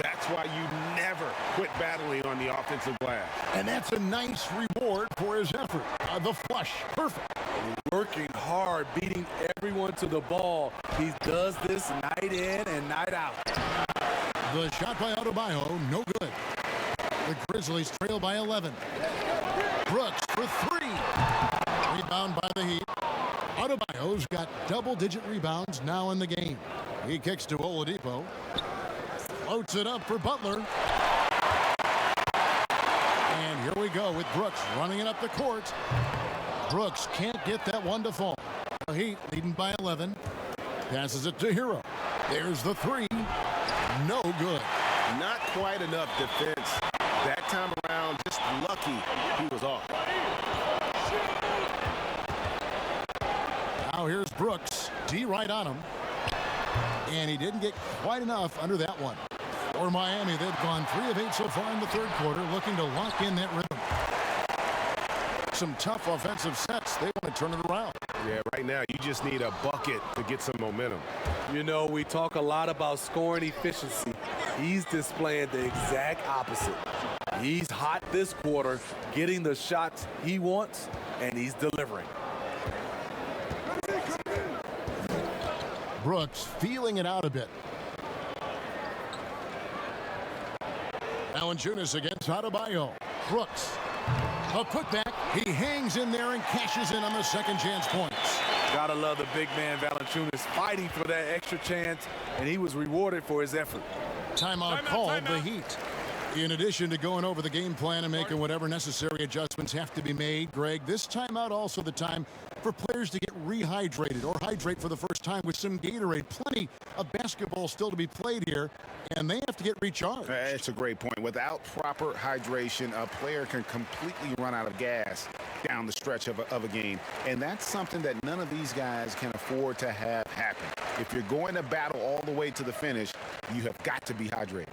That's why you never quit battling on the offensive glass. And that's a nice reward for his effort. The flush, perfect. Working hard, beating everyone to the ball. He does this night in and night out. The shot by Adebayo, no good. The Grizzlies trail by 11. Brooks for three. Rebound by the Heat. Adebayo's got double-digit rebounds now in the game. He kicks to Oladipo. Floats it up for Butler. And here we go with Brooks running it up the court. Brooks can't get that one to fall. The Heat leading by 11. Passes it to Hero. There's the three. No good. Not quite enough defense. That time around, just lucky he was off. Now here's Brooks. D right on him. And he didn't get quite enough under that one. For Miami, they've gone 3 of 8 so far in the third quarter, looking to lock in that rhythm. Some tough offensive sets. They want to turn it around. Yeah, right now you just need a bucket to get some momentum. You know, we talk a lot about scoring efficiency. He's displaying the exact opposite. He's hot this quarter, getting the shots he wants, and he's delivering. Brooks feeling it out a bit. Valanciunas against Adebayo. Brooks. A putback. He hangs in there and cashes in on the second chance points. Gotta love the big man Valanciunas fighting for that extra chance, and he was rewarded for his effort. Timeout called the Heat. In addition to going over the game plan and making whatever necessary adjustments have to be made, Greg, this timeout also the time for players to get rehydrated or hydrate for the first time with some Gatorade. Plenty of basketball still to be played here, and they have to get recharged. That's a great point. Without proper hydration, a player can completely run out of gas down the stretch of a game. And that's something that none of these guys can afford to have happen. If you're going to battle all the way to the finish, you have got to be hydrated.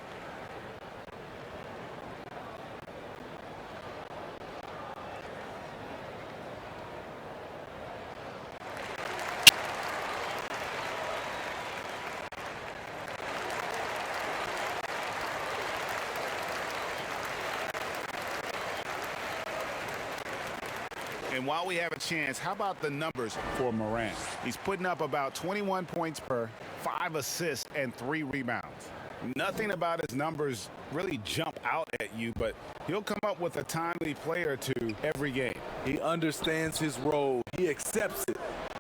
And while we have a chance, how about the numbers for Morant? He's putting up about 21 points per, 5 assists, and 3 rebounds. Nothing about his numbers really jump out at you, but he'll come up with a timely play or two every game. He understands his role. He accepts it.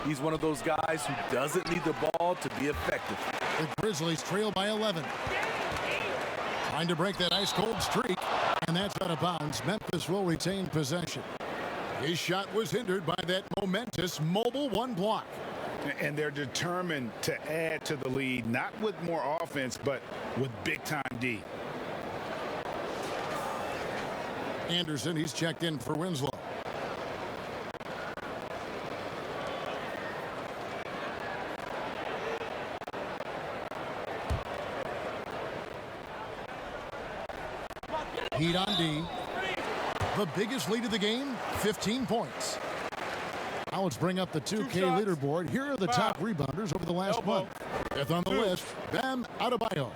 He's one of those guys who doesn't need the ball to be effective. The Grizzlies trail by 11. Trying to break that ice-cold streak, and that's out of bounds. Memphis will retain possession. His shot was hindered by that momentous mobile one block. And they're determined to add to the lead, not with more offense, but with big-time D. Anderson, he's checked in for Winslow. Heat on D. The biggest lead of the game, 15 points. Now let's bring up the 2K leaderboard. Here are the top rebounders over the last month. Fifth on the list, Bam Adebayo.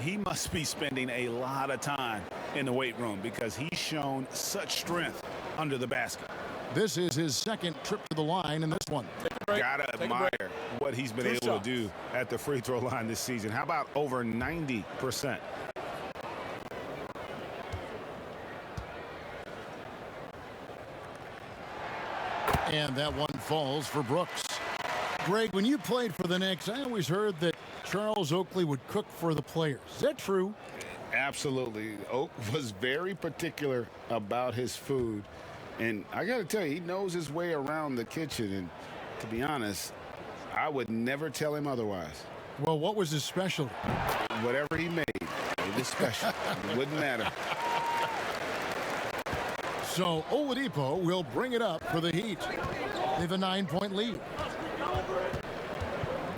He must be spending a lot of time in the weight room because he's shown such strength under the basket. This is his second trip to the line in this one. Gotta admire what he's been able to do at the free throw line this season. How about over 90%? And that one falls for Brooks. Greg, when you played for the Knicks, I always heard that Charles Oakley would cook for the players. Is that true? Absolutely. Oak was very particular about his food. And I got to tell you, he knows his way around the kitchen. And to be honest, I would never tell him otherwise. Well, what was his specialty? Whatever he made, it was special. It wouldn't matter. So Oladipo will bring it up for the Heat. They have a 9-point lead.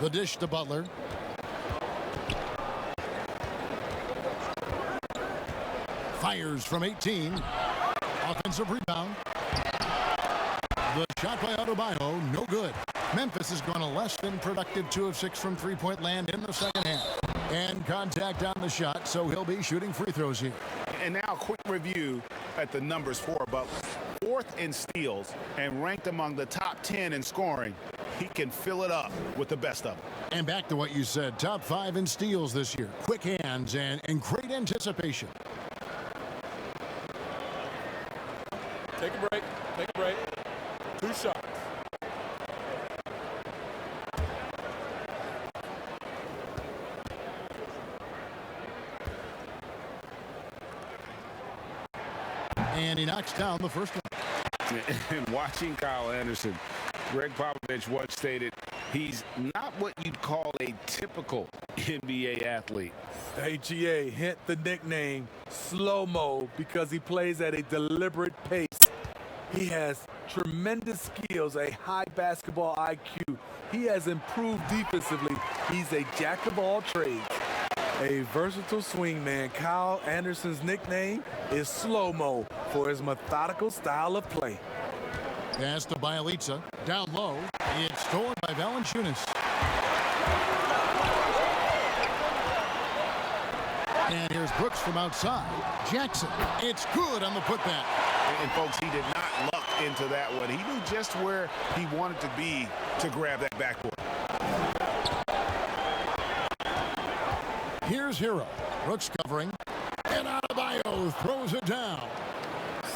The dish to Butler. Fires from 18. Offensive rebound. The shot by Adebayo, no good. Memphis has gone a less than productive 2 of 6 from three-point land in the second half. And contact on the shot, so he'll be shooting free throws here. And now a quick review at the numbers for Butler. 4th in steals and ranked among the top 10 in scoring. He can fill it up with the best of them. And back to what you said, top 5 in steals this year. Quick hands and great anticipation. Take a break. Take a break. 2 shots. And he knocks down the first one. And watching Kyle Anderson, Greg Popovich once stated, he's not what you'd call a typical NBA athlete. AGA hint the nickname Slow-Mo because he plays at a deliberate pace. He has tremendous skills, a high basketball IQ. He has improved defensively. He's a jack of all trades. A versatile swingman, Kyle Anderson's nickname is Slow-Mo for his methodical style of play. Pass to Bielitsa. Down low. It's stolen by Valanciunas. And here's Brooks from outside. Jackson. It's good on the putback. And folks, he did not luck into that one. He knew just where he wanted to be to grab that backboard. Here's Hero. Brooks covering. And Adebayo throws it down.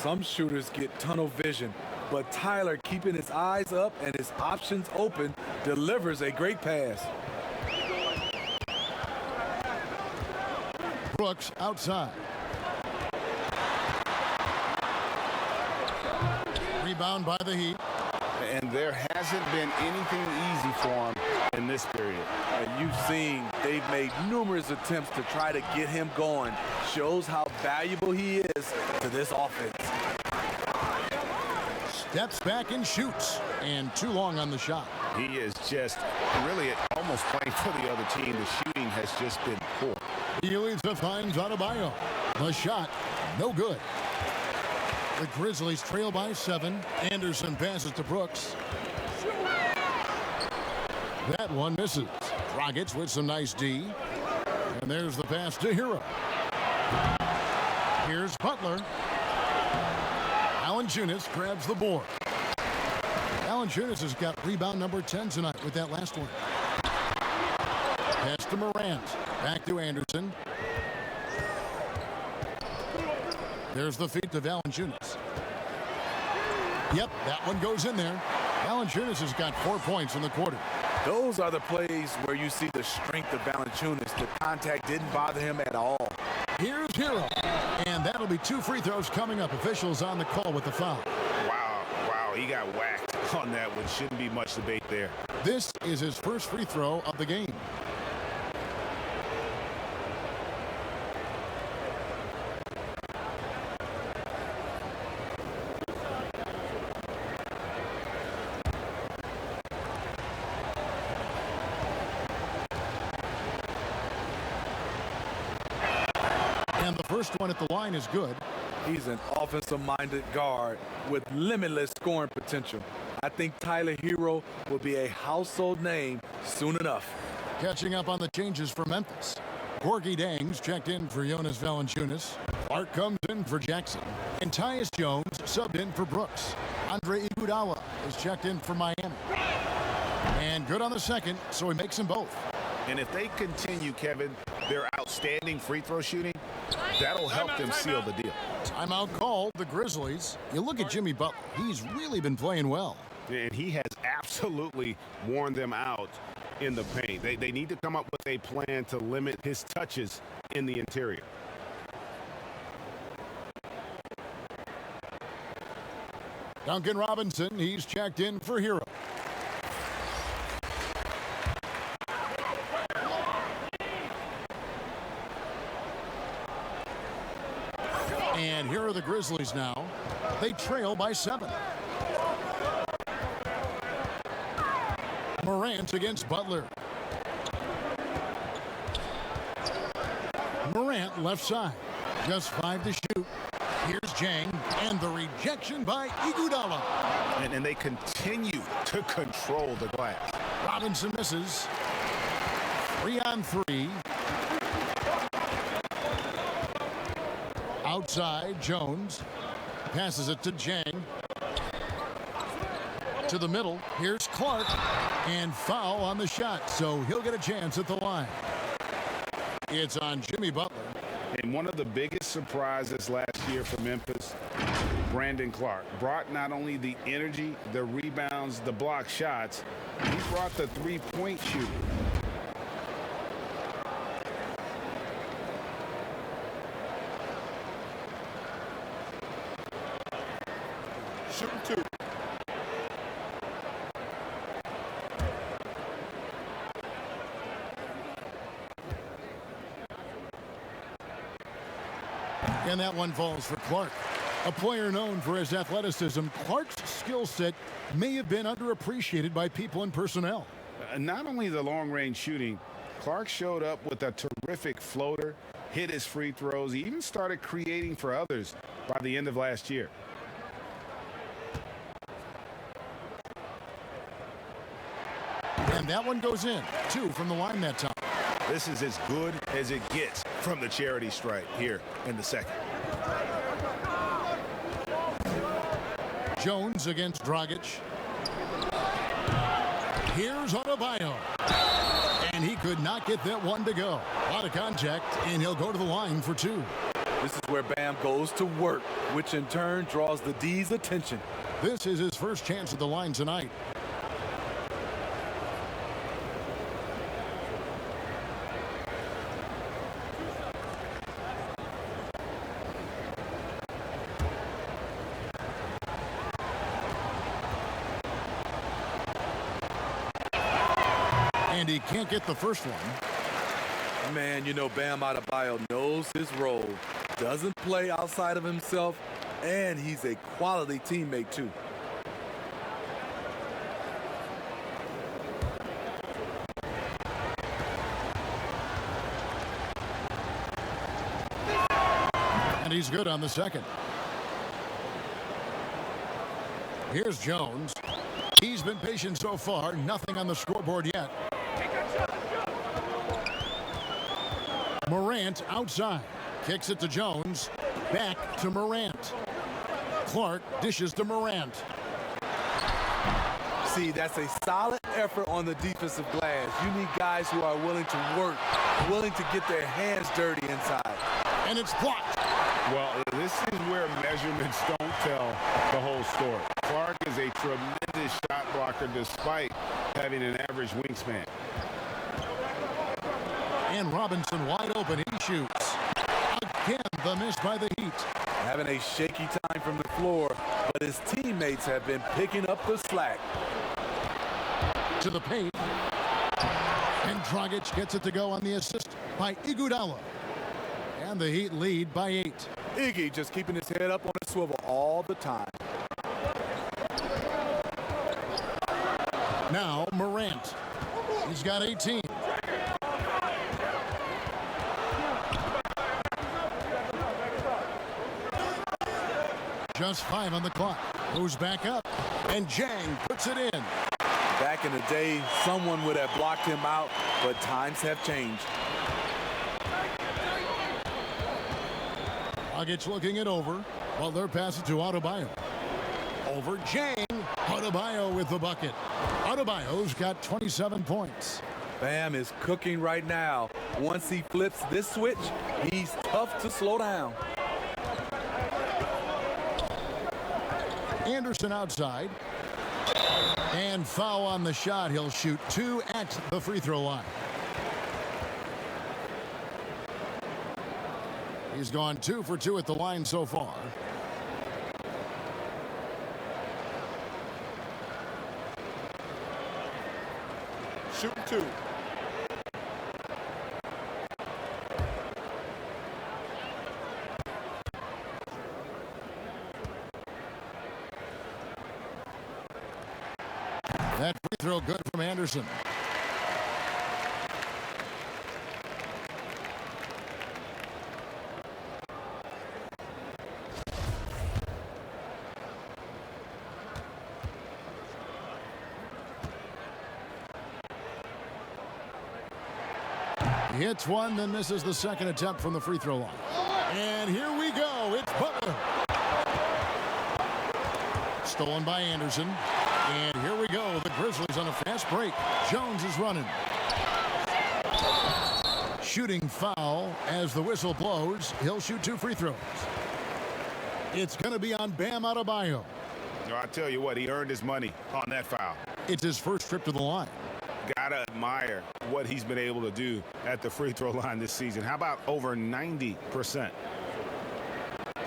Some shooters get tunnel vision, but Tyler, keeping his eyes up and his options open, delivers a great pass. Brooks outside. Rebound by the Heat. And there hasn't been anything easy for him in this period. And you've seen they've made numerous attempts to try to get him going. Shows how valuable he is to this offense. Steps back and shoots. And too long on the shot. He is just really almost playing for the other team. The shooting has just been poor. Bielitsa finds Adebayo. The shot, no good. The Grizzlies trail by 7. Anderson passes to Brooks. That one misses. Rockets with some nice D. And there's the pass to Hero. Here's Butler. Valanciunas grabs the board. Valanciunas has got rebound number 10 tonight with that last one. Pass to Morant. Back to Anderson. There's the feed to Valanciunas. Yep, that one goes in there. Valanciunas has got 4 points in the quarter. Those are the plays where you see the strength of Valanciunas. The contact didn't bother him at all. Here's Hero. And that'll be 2 free throws coming up. Officials on the call with the foul. Wow, he got whacked on that one. Shouldn't be much debate there. This is his first free throw of the game. And the first one at the line is good. He's an offensive-minded guard with limitless scoring potential. I think Tyler Hero will be a household name soon enough. Catching up on the changes for Memphis. Corky Dangs checked in for Jonas Valanciunas. Clark comes in for Jackson. And Tyus Jones subbed in for Brooks. Andre Iguodala is checked in for Miami. And good on the second, so he makes them both. And if they continue, Kevin, their outstanding free throw shooting, that'll help them seal the deal. Timeout called the Grizzlies. You look at Jimmy Butler. He's really been playing well. And he has absolutely worn them out in the paint. They need to come up with a plan to limit his touches in the interior. Duncan Robinson, he's checked in for Hero. And here are the Grizzlies now. They trail by 7. Morant against Butler. Morant left side. Just 5 to shoot. Here's Jang. And the rejection by Iguodala. And they continue to control the glass. Robinson misses. 3 on 3. Outside, Jones passes it to Jang. To the middle, here's Clark, and foul on the shot, so he'll get a chance at the line. It's on Jimmy Butler. And one of the biggest surprises last year for Memphis, Brandon Clark, brought not only the energy, the rebounds, the block shots, he brought the three-point shooting. Shooting two. And that one falls for Clark. A player known for his athleticism, Clark's skill set may have been underappreciated by people in personnel. Not only the long-range shooting, Clark showed up with a terrific floater, hit his free throws. He even started creating for others by the end of last year. And that one goes in. 2 from the line that time. This is as good as it gets from the charity stripe here in the second. Jones against Dragic. Here's Adebayo. And he could not get that one to go. A lot of contact, and he'll go to the line for 2. This is where Bam goes to work, which in turn draws the D's attention. This is his first chance at the line tonight. And he can't get the first one. Man, you know Bam Adebayo knows his role, doesn't play outside of himself, and he's a quality teammate too. And he's good on the second. Here's Jones. He's been patient so far, nothing on the scoreboard yet. Morant outside. Kicks it to Jones. Back to Morant. Clark dishes to Morant. See, that's a solid effort on the defensive glass. You need guys who are willing to work, willing to get their hands dirty inside. And it's blocked. Well, this is where measurements don't tell the whole story. Clark is a tremendous shot blocker despite having an average wingspan. And Robinson wide open. He shoots. Again, the miss by the Heat. Having a shaky time from the floor, but his teammates have been picking up the slack. To the paint. And Dragic gets it to go on the assist by Iguodala. And the Heat lead by 8. Iggy just keeping his head up on a swivel all the time. Now Morant. He's got 18. Just 5 on the clock. Moves back up. And Jang puts it in. Back in the day, someone would have blocked him out, but times have changed. Dragic looking it over. Butler passes to Adebayo. Over Jang. Adebayo with the bucket. Adebayo's got 27 points. Bam is cooking right now. Once he flips this switch, he's tough to slow down. Anderson outside. And foul on the shot. He'll shoot 2 at the free throw line. He's gone 2 for 2 at the line so far. Shooting 2. That free throw good from Anderson. He hits one, then misses the second attempt from the free throw line. And here we go. go. It's Butler. Stolen by Anderson. And here we go. The Grizzlies on a fast break. Jones is running. Shooting foul as the whistle blows. He'll shoot 2 free throws. It's going to be on Bam Adebayo. I tell you what, he earned his money on that foul. It's his first trip to the line. Gotta admire what he's been able to do at the free throw line this season. How about over 90%?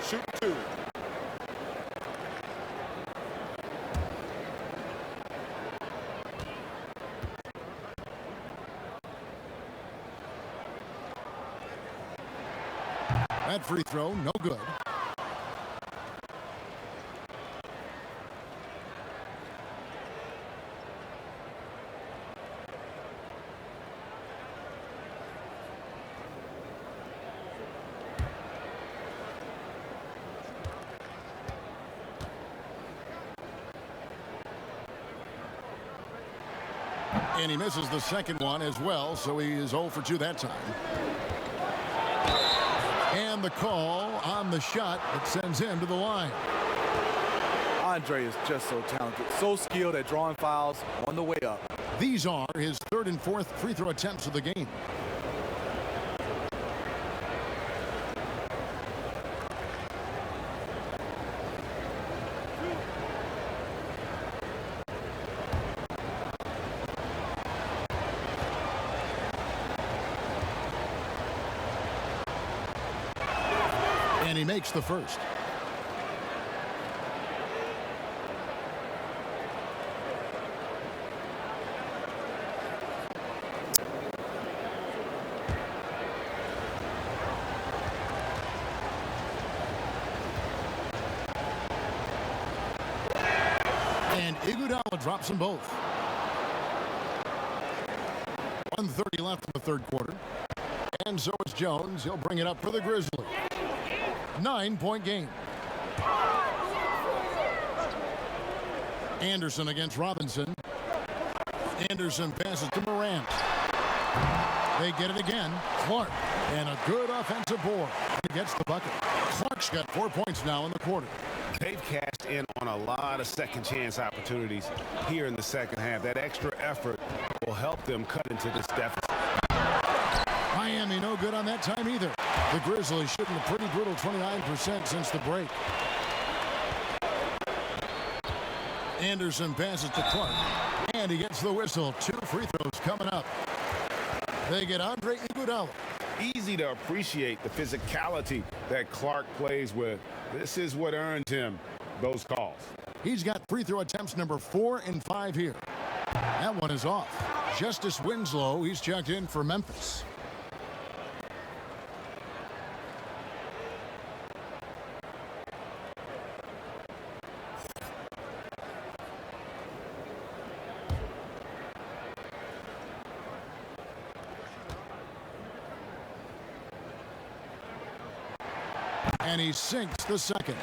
Shoot 2. That free throw, no good. And he misses the second one as well, so he is 0 for 2 that time. And the call on the shot that sends him to the line. Andre is just so talented, so skilled at drawing fouls on the way up. These are his 3rd and 4th free throw attempts of the game. And he makes the first. And Iguodala drops them both. 1:30 left in the 3rd quarter. And so is Jones. He'll bring it up for the Grizzlies. 9-point game. Anderson against Robinson. Anderson passes to Morant. They get it again. Clark. And a good offensive board. He gets the bucket. Clark's got 4 points now in the quarter. They've cashed in on a lot of second chance opportunities here in the second half. That extra effort will help them cut into this deficit. Miami no good on that time either. The Grizzlies shooting a pretty brutal 29% since the break. Anderson passes to Clark. And he gets the whistle. 2 free throws coming up. They get Andre Iguodala. Easy to appreciate the physicality that Clark plays with. This is what earned him those calls. He's got free throw attempts number 4 and 5 here. That one is off. Justice Winslow, he's checked in for Memphis. And he sinks the second.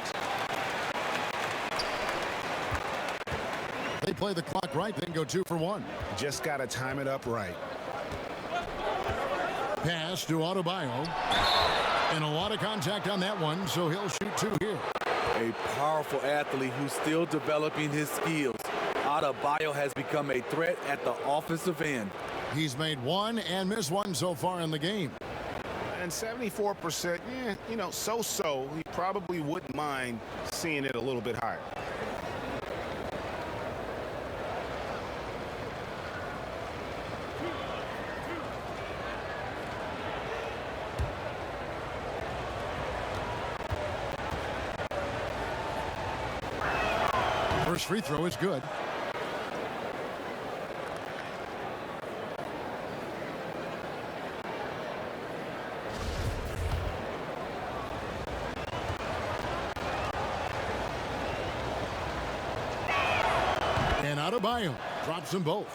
They play the clock right, then go 2 for 1. Just got to time it up right. Pass to Adebayo. And a lot of contact on that one, so he'll shoot 2 here. A powerful athlete who's still developing his skills. Adebayo has become a threat at the offensive end. He's made 1 and missed 1 so far in the game. And 74%, so-so. He probably wouldn't mind seeing it a little bit higher. First free throw is good. And Adebayo drops them both.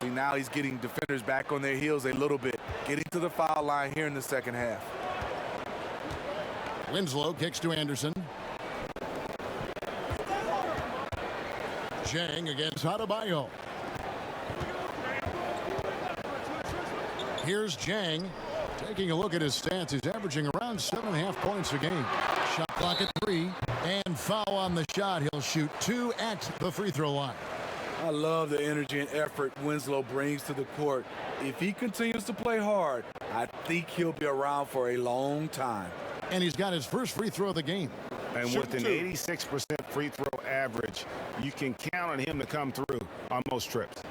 See, now he's getting defenders back on their heels a little bit, getting to the foul line here in the second half. Winslow kicks to Anderson. Jang against Adebayo. Here's Jang taking a look at his stats. He's averaging around 7.5 points a game. Shot clock at 3. And foul on the shot. He'll shoot 2 at the free throw line. I love the energy and effort Winslow brings to the court. If he continues to play hard, I think he'll be around for a long time. And he's got his first free throw of the game. And with an 86% free throw average, you can count on him to come through on most trips.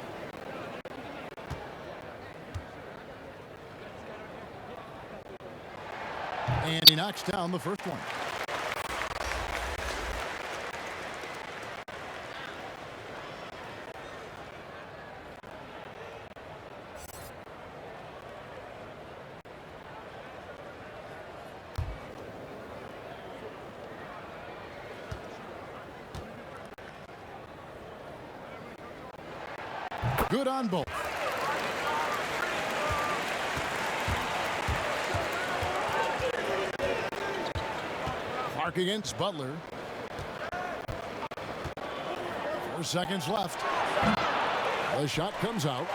And he knocks down the first one. Good on both. Clark against Butler. 4 seconds left. The shot comes out.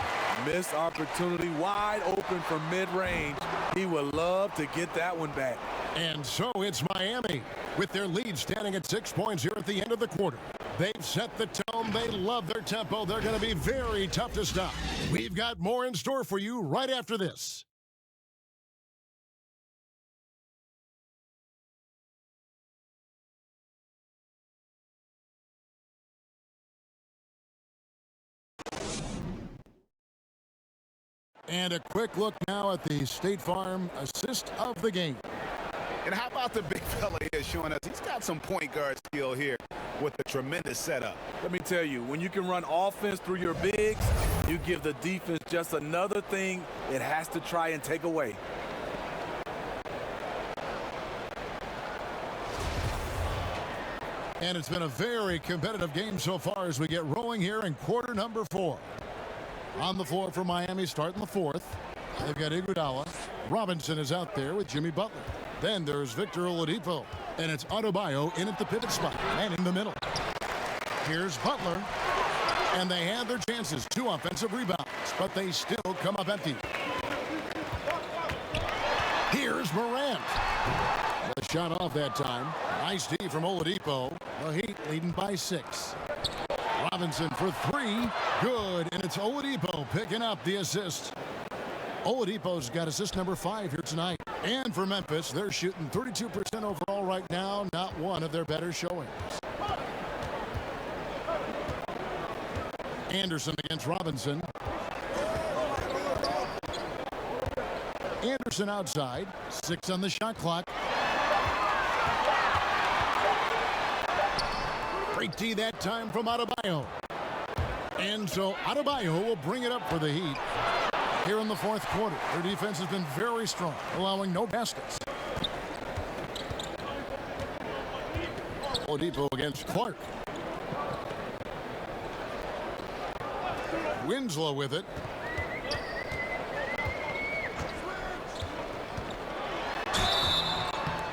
Missed opportunity, wide open from mid-range. He would love to get that one back. And so it's Miami with their lead standing at 6 points here at the end of the quarter. They've set the tone. They love their tempo. They're going to be very tough to stop. We've got more in store for you right after this. And a quick look now at the State Farm assist of the game. And how about the big fella here showing us he's got some point guard skill here with a tremendous setup. Let me tell you, when you can run offense through your bigs, you give the defense just another thing it has to try and take away. And it's been a very competitive game so far as we get rolling here in quarter number 4. On the floor for Miami starting the 4th. They've got Iguodala. Robinson is out there with Jimmy Butler. Then there's Victor Oladipo. And it's Adebayo in at the pivot spot and in the middle. Here's Butler. And they had their chances. 2 offensive rebounds. But they still come up empty. Here's Morant. The shot off that time. Nice D from Oladipo. The Heat leading by 6. Robinson for 3. Good. And it's Oladipo picking up the assist. Oladipo's got assist number 5 here tonight. And for Memphis, they're shooting 32% overall right now. Not one of their better showings. Anderson against Robinson. Anderson outside. 6 on the shot clock. Great D that time from Adebayo. And so Adebayo will bring it up for the Heat here in the 4th quarter. Their defense has been very strong, allowing no baskets. Oladipo against Clark. Winslow with it.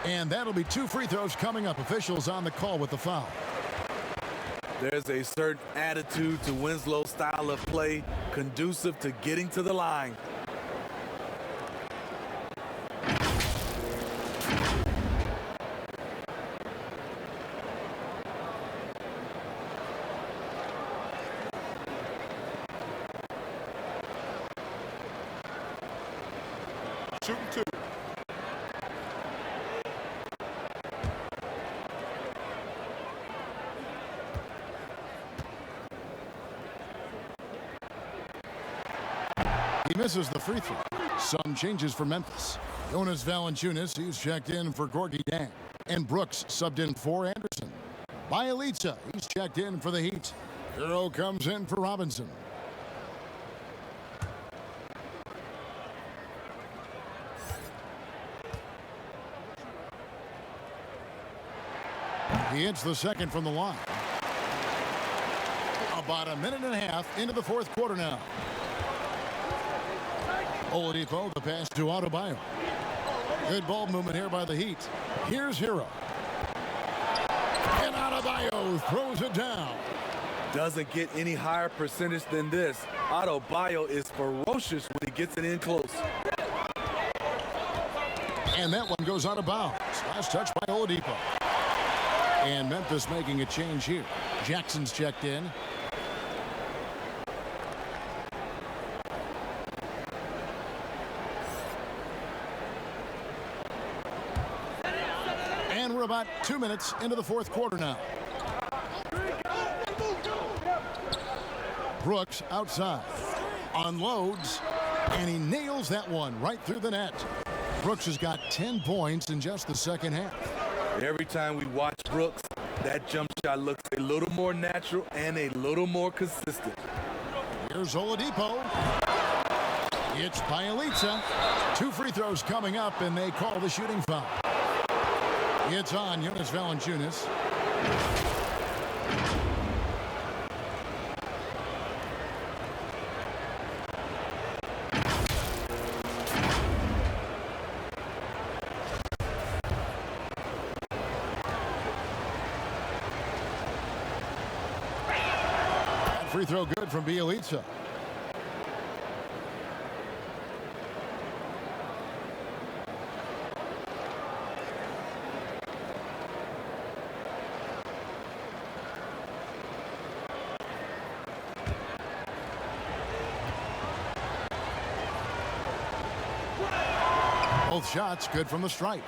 And that'll be 2 free throws coming up. Officials on the call with the foul. There's a certain attitude to Winslow's style of play, conducive to getting to the line. Shooting 2. He misses the free throw. Some changes for Memphis. Jonas Valanciunas, he's checked in for Gorgie Dan. And Brooks subbed in for Anderson. Bielitsa, he's checked in for the Heat. Hero comes in for Robinson. He hits the second from the line. About a minute and a half into the 4th quarter now. Oladipo, the pass to Adebayo. Good ball movement here by the Heat. Here's Hero. And Adebayo throws it down. Doesn't get any higher percentage than this. Adebayo is ferocious when he gets it in close. And that one goes out of bounds. Last touch by Oladipo. And Memphis making a change here. Jackson's checked in. And we're about 2 minutes into the fourth quarter now. Brooks outside. Unloads. And he nails that one right through the net. Brooks has got 10 points in just the second half. Every time we watch Brooks, that jump shot looks a little more natural and a little more consistent. Here's Oladipo. It's Bielitsa. 2 free throws coming up, and they call the shooting foul. It's on Jonas Valanciunas. Free throw good from Bielitsa. Both shots good from the stripe.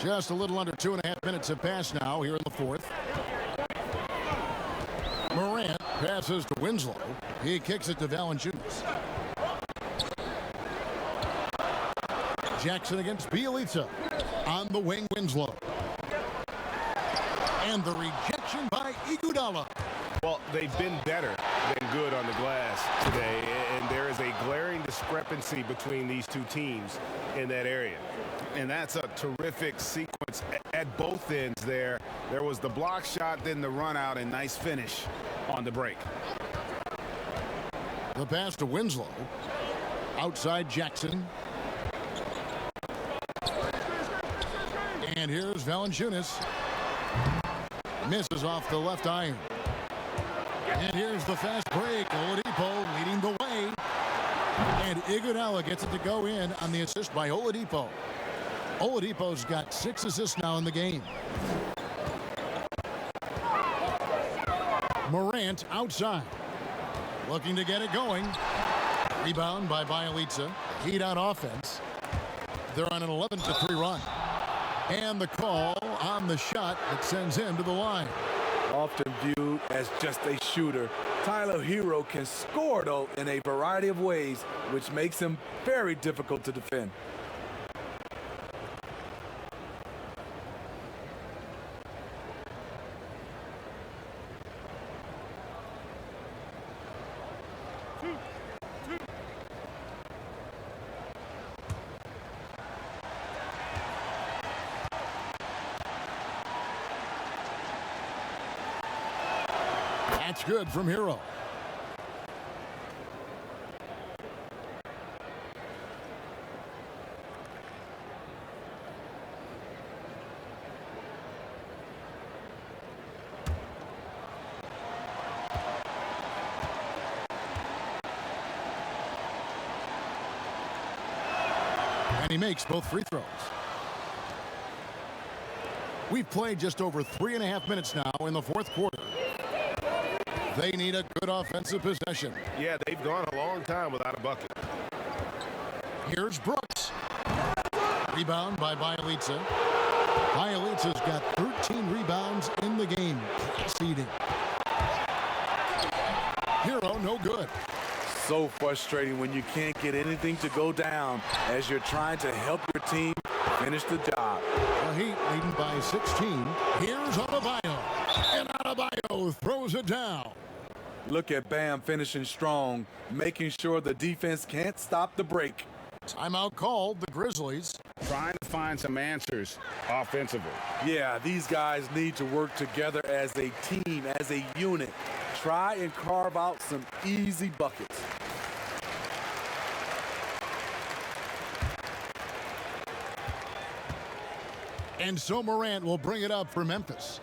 Just a little under 2.5 minutes have passed now here in the fourth. Morant passes to Winslow. He kicks it to Valanciunas. Jackson against Bielitsa. On the wing, Winslow. And the rejection by Iguodala. Well, they've been better than good on the glass today, and there is a glaring discrepancy between these two teams in that area. And that's a terrific sequence at both ends there. There was the block shot, then the run out, and nice finish on the break. The pass to Winslow. Outside Jackson. And here's Valanciunas. Misses off the left iron. And here's the fast break. Oladipo leading the way. And Iguodala gets it to go in on the assist by Oladipo. Oladipo's got 6 assists now in the game. Morant outside. Looking to get it going. Rebound by Bielitsa. Heat on offense. They're on an 11-3 run. And the call on the shot that sends him to the line. Often viewed as just a shooter, Tyler Hero can score, though, in a variety of ways, which makes him very difficult to defend. That's good from Hero. And he makes both free throws. We've played just over 3.5 minutes now in the fourth quarter. They need a good offensive possession. Yeah, they've gone a long time without a bucket. Here's Brooks. Rebound by Bielitsa. Bielitsa's got 13 rebounds in the game. Seeding. Hero, no good. So frustrating when you can't get anything to go down as you're trying to help your team finish the job. The Heat leading by 16. Here's Adebayo. And Adebayo throws it down. Look at Bam finishing strong, making sure the defense can't stop the break. Timeout called, the Grizzlies. Trying to find some answers offensively. Yeah, these guys need to work together as a team, as a unit. Try and carve out some easy buckets. And so Morant will bring it up for Memphis.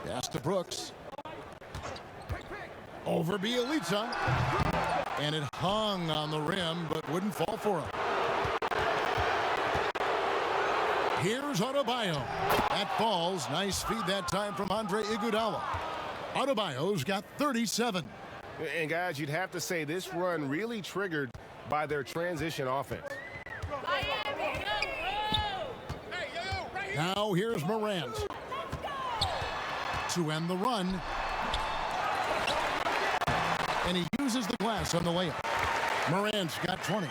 Pass to Brooks. Over Bielitsa. And it hung on the rim, but wouldn't fall for him. Here's Adebayo. That falls. Nice feed that time from Andre Iguodala. Adebayo's got 37. And guys, you'd have to say this run really triggered by their transition offense. Now here's Morant to end the run. And he uses the glass on the layup. Morant's got 20.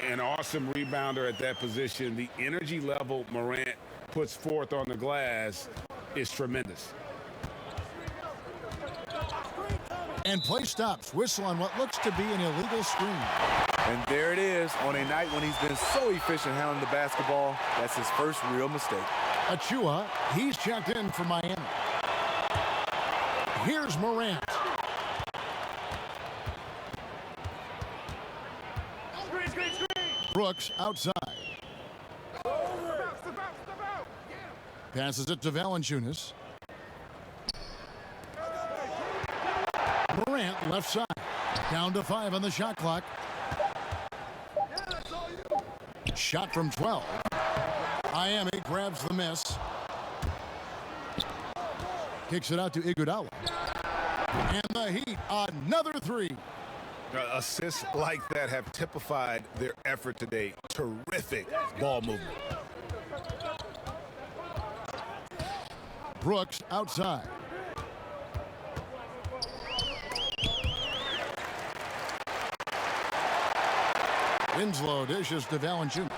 An awesome rebounder at that position. The energy level Morant puts forth on the glass is tremendous. And play stops. Whistle on what looks to be an illegal screen. And there it is on a night when he's been so efficient handling the basketball. That's his first real mistake. Achua, he's checked in for Miami. Here's Morant. Brooks outside. Passes it to Valanciunas. Morant left side. Down to 5 on the shot clock. Shot from 12. Miami grabs the miss. Kicks it out to Iguodala. And the Heat, another three. Assists like that have typified their effort today. Terrific ball movement. Brooks outside. Winslow dishes to Valanciunas.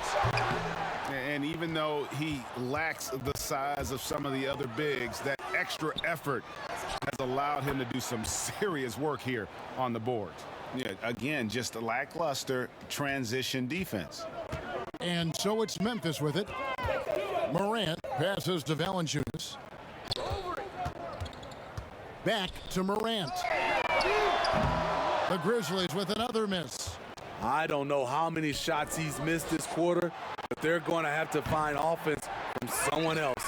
And even though he lacks the size of some of the other bigs, that extra effort has allowed him to do some serious work here on the board. Yeah, again, just a lackluster transition defense. And so it's Memphis with it. Morant passes to Valanciunas. Back to Morant. The Grizzlies with another miss. I don't know how many shots he's missed this quarter, but they're going to have to find offense from someone else.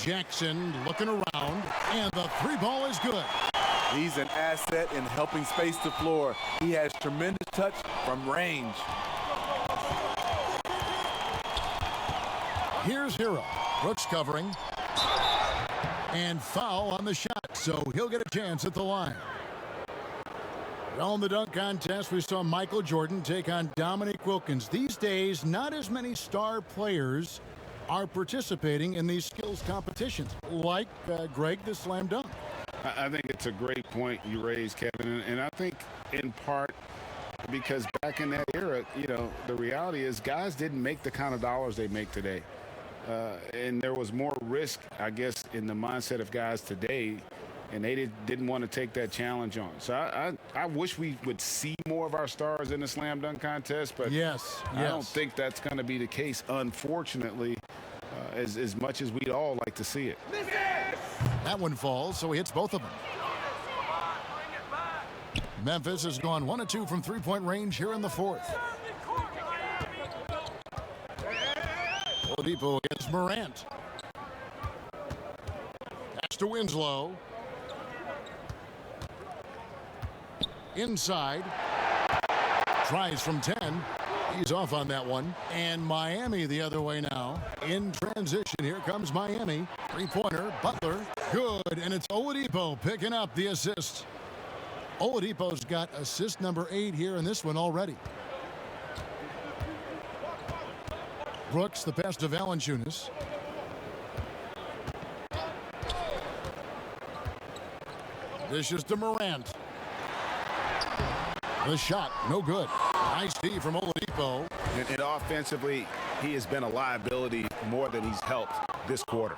Jackson looking around, and the three ball is good. He's an asset in helping space the floor. He has tremendous touch from range. Here's Hero. Brooks covering. And foul on the shot, so he'll get a chance at the line. Well, in the dunk contest, we saw Michael Jordan take on Dominique Wilkins. These days, not as many star players are participating in these skills competitions, like Greg the slam dunk. I think it's a great point you raised, Kevin, and I think in part because back in that era, you know, the reality is guys didn't make the kind of dollars they make today. And there was more risk, I guess, in the mindset of guys today, and they didn't want to take that challenge on. So I wish we would see more of our stars in the slam dunk contest, but I don't think that's going to be the case, unfortunately, as much as we'd all like to see it. That one falls, so he hits both of them. Memphis has gone 1 of 2 from three-point range here in the fourth. Oladipo against Morant. That's to Winslow. Inside. Tries from 10. He's off on that one. And Miami the other way now. In transition, here comes Miami. Three-pointer, Butler. Good, and it's Oladipo picking up the assist. Oladipo's got assist number 8 here in this one already. Brooks, the pass to Valanciunas. Dishes to Morant. The shot, no good. Nice D from Oladipo. And offensively, he has been a liability more than he's helped this quarter.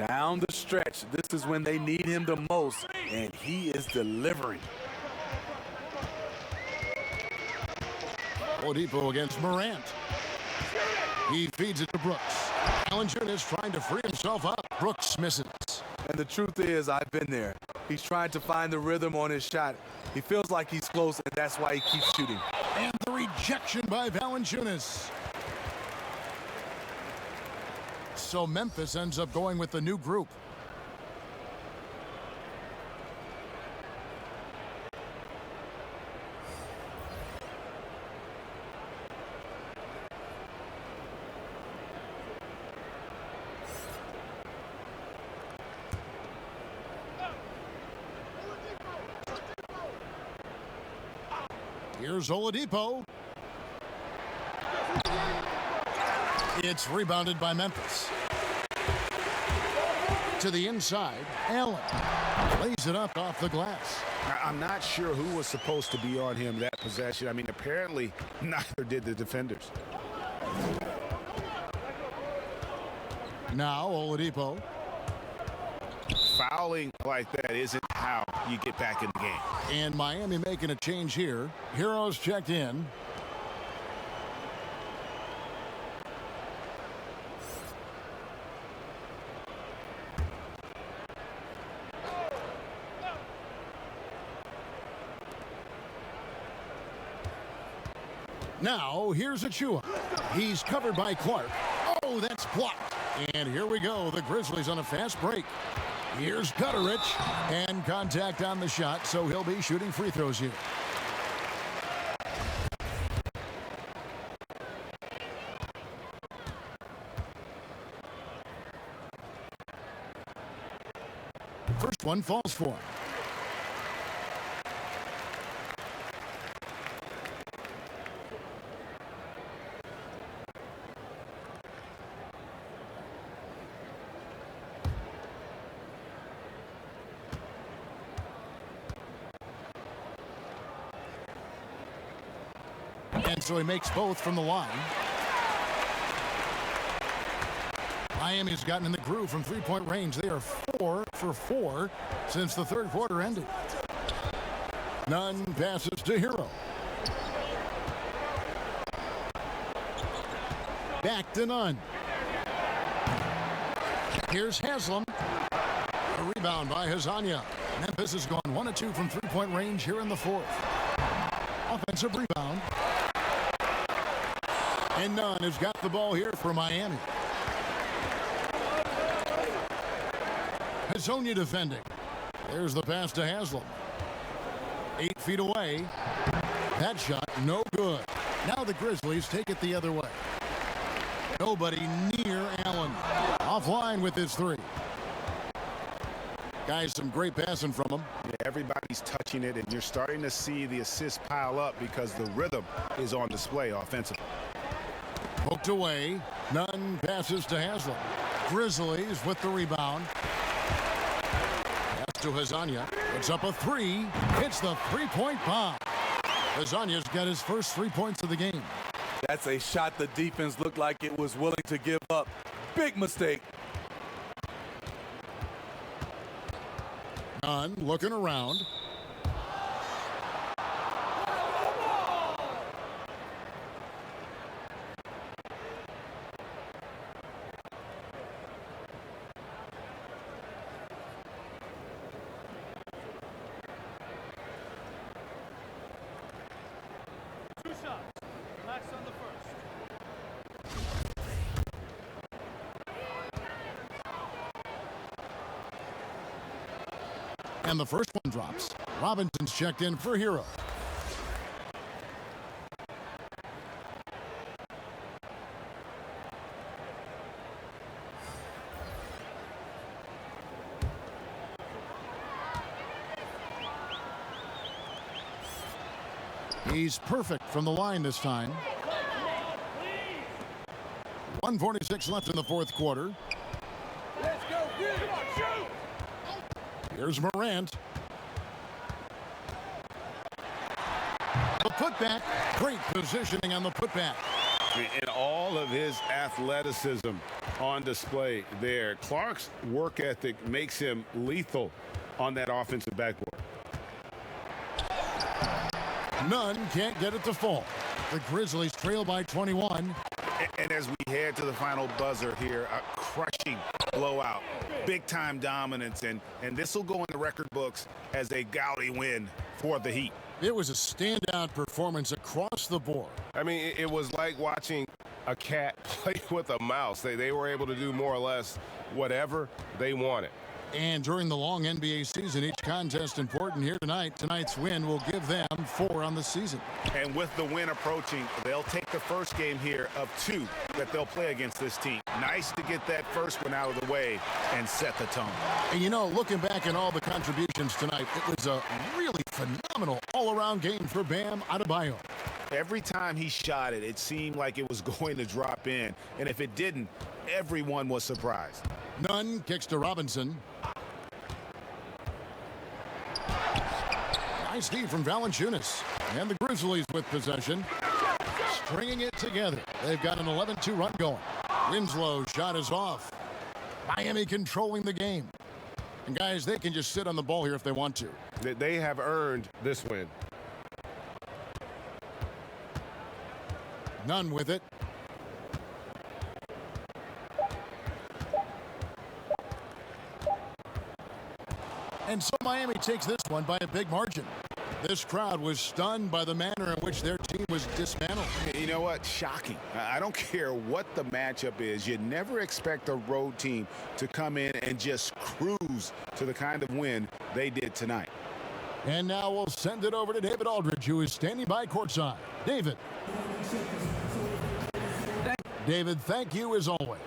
Down the stretch, this is when they need him the most, and he is delivering. Oladipo against Morant. He feeds it to Brooks. Valanciunas trying to free himself up. Brooks misses. And the truth is, I've been there. He's trying to find the rhythm on his shot. He feels like he's close, and that's why he keeps shooting. And the rejection by Valanciunas. So Memphis ends up going with the new group. Here's Oladipo. It's rebounded by Memphis. To the inside, Allen lays it up off the glass. I'm not sure who was supposed to be on him that possession. I mean, apparently neither did the defenders. Now Oladipo. Fouling like that isn't how you get back in the game. And Miami making a change here. Heroes checked in. Now, here's Achua. He's covered by Clark. Oh, that's blocked. And here we go. The Grizzlies on a fast break. Here's Gutterich. And contact on the shot, so he'll be shooting free throws here. First one falls for him. And so he makes both from the line. Miami's gotten in the groove from three-point range. They are 4 for 4 since the third quarter ended. Nunn passes to Hero. Back to Nunn. Here's Haslam. A rebound by Hazanya. Memphis has gone 1 of 2 from three-point range here in the fourth. Offensive rebound. And Nunn has got the ball here for Miami. Hazonia defending. There's the pass to Haslam. 8 feet away. That shot no good. Now the Grizzlies take it the other way. Nobody near Allen. Offline with his three. Guys, some great passing from him. Yeah, everybody's touching it, and you're starting to see the assists pile up because the rhythm is on display offensively. Poked away. Nunn passes to Haslam. Grizzlies with the rebound. Pass to Hazanya. It's up a three. It's the three-point bomb. Hazanya's got his first 3 points of the game. That's a shot the defense looked like it was willing to give up. Big mistake. Nunn looking around. And the first one drops. Robinson's checked in for Hero. He's perfect from the line this time. 1:46 left in the fourth quarter. Let's go. Come on, shoot. Here's Morant. The putback. Great positioning on the putback. And all of his athleticism on display there. Clark's work ethic makes him lethal on that offensive backboard. Nunn can't get it to fall. The Grizzlies trail by 21. And as we head to the final buzzer here, a crushing blowout, big-time dominance, and this will go in the record books as a gaudy win for the Heat. It was a standout performance across the board. I mean, it was like watching a cat play with a mouse. They were able to do more or less whatever they wanted. And during the long NBA season, each contest important here tonight. Tonight's win will give them 4 on the season. And with the win approaching, they'll take the first game here of 2 that they'll play against this team. Nice to get that first one out of the way and set the tone. And you know, looking back at all the contributions tonight, it was a real really phenomenal all-around game for Bam Adebayo. Every time he shot it, it seemed like it was going to drop in. And if it didn't, everyone was surprised. Nunn kicks to Robinson. Nice D from Valanciunas. And the Grizzlies with possession. Stringing it together. They've got an 11-2 run going. Winslow's shot is off. Miami controlling the game. And guys, they can just sit on the ball here if they want to. They have earned this win. Nunn with it. And so Miami takes this one by a big margin. This crowd was stunned by the manner in which their team was dismantled. You know what? Shocking. I don't care what the matchup is. You never expect a road team to come in and just cruise to the kind of win they did tonight. And now we'll send it over to David Aldridge, who is standing by courtside. David. David, thank you as always.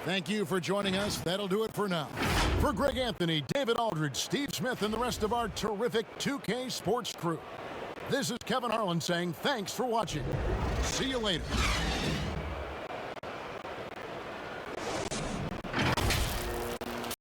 Thank you for joining us. That'll do it for now. For Greg Anthony, David Aldridge, Steve Smith, and the rest of our terrific 2K Sports crew, this is Kevin Harlan saying thanks for watching. See you later.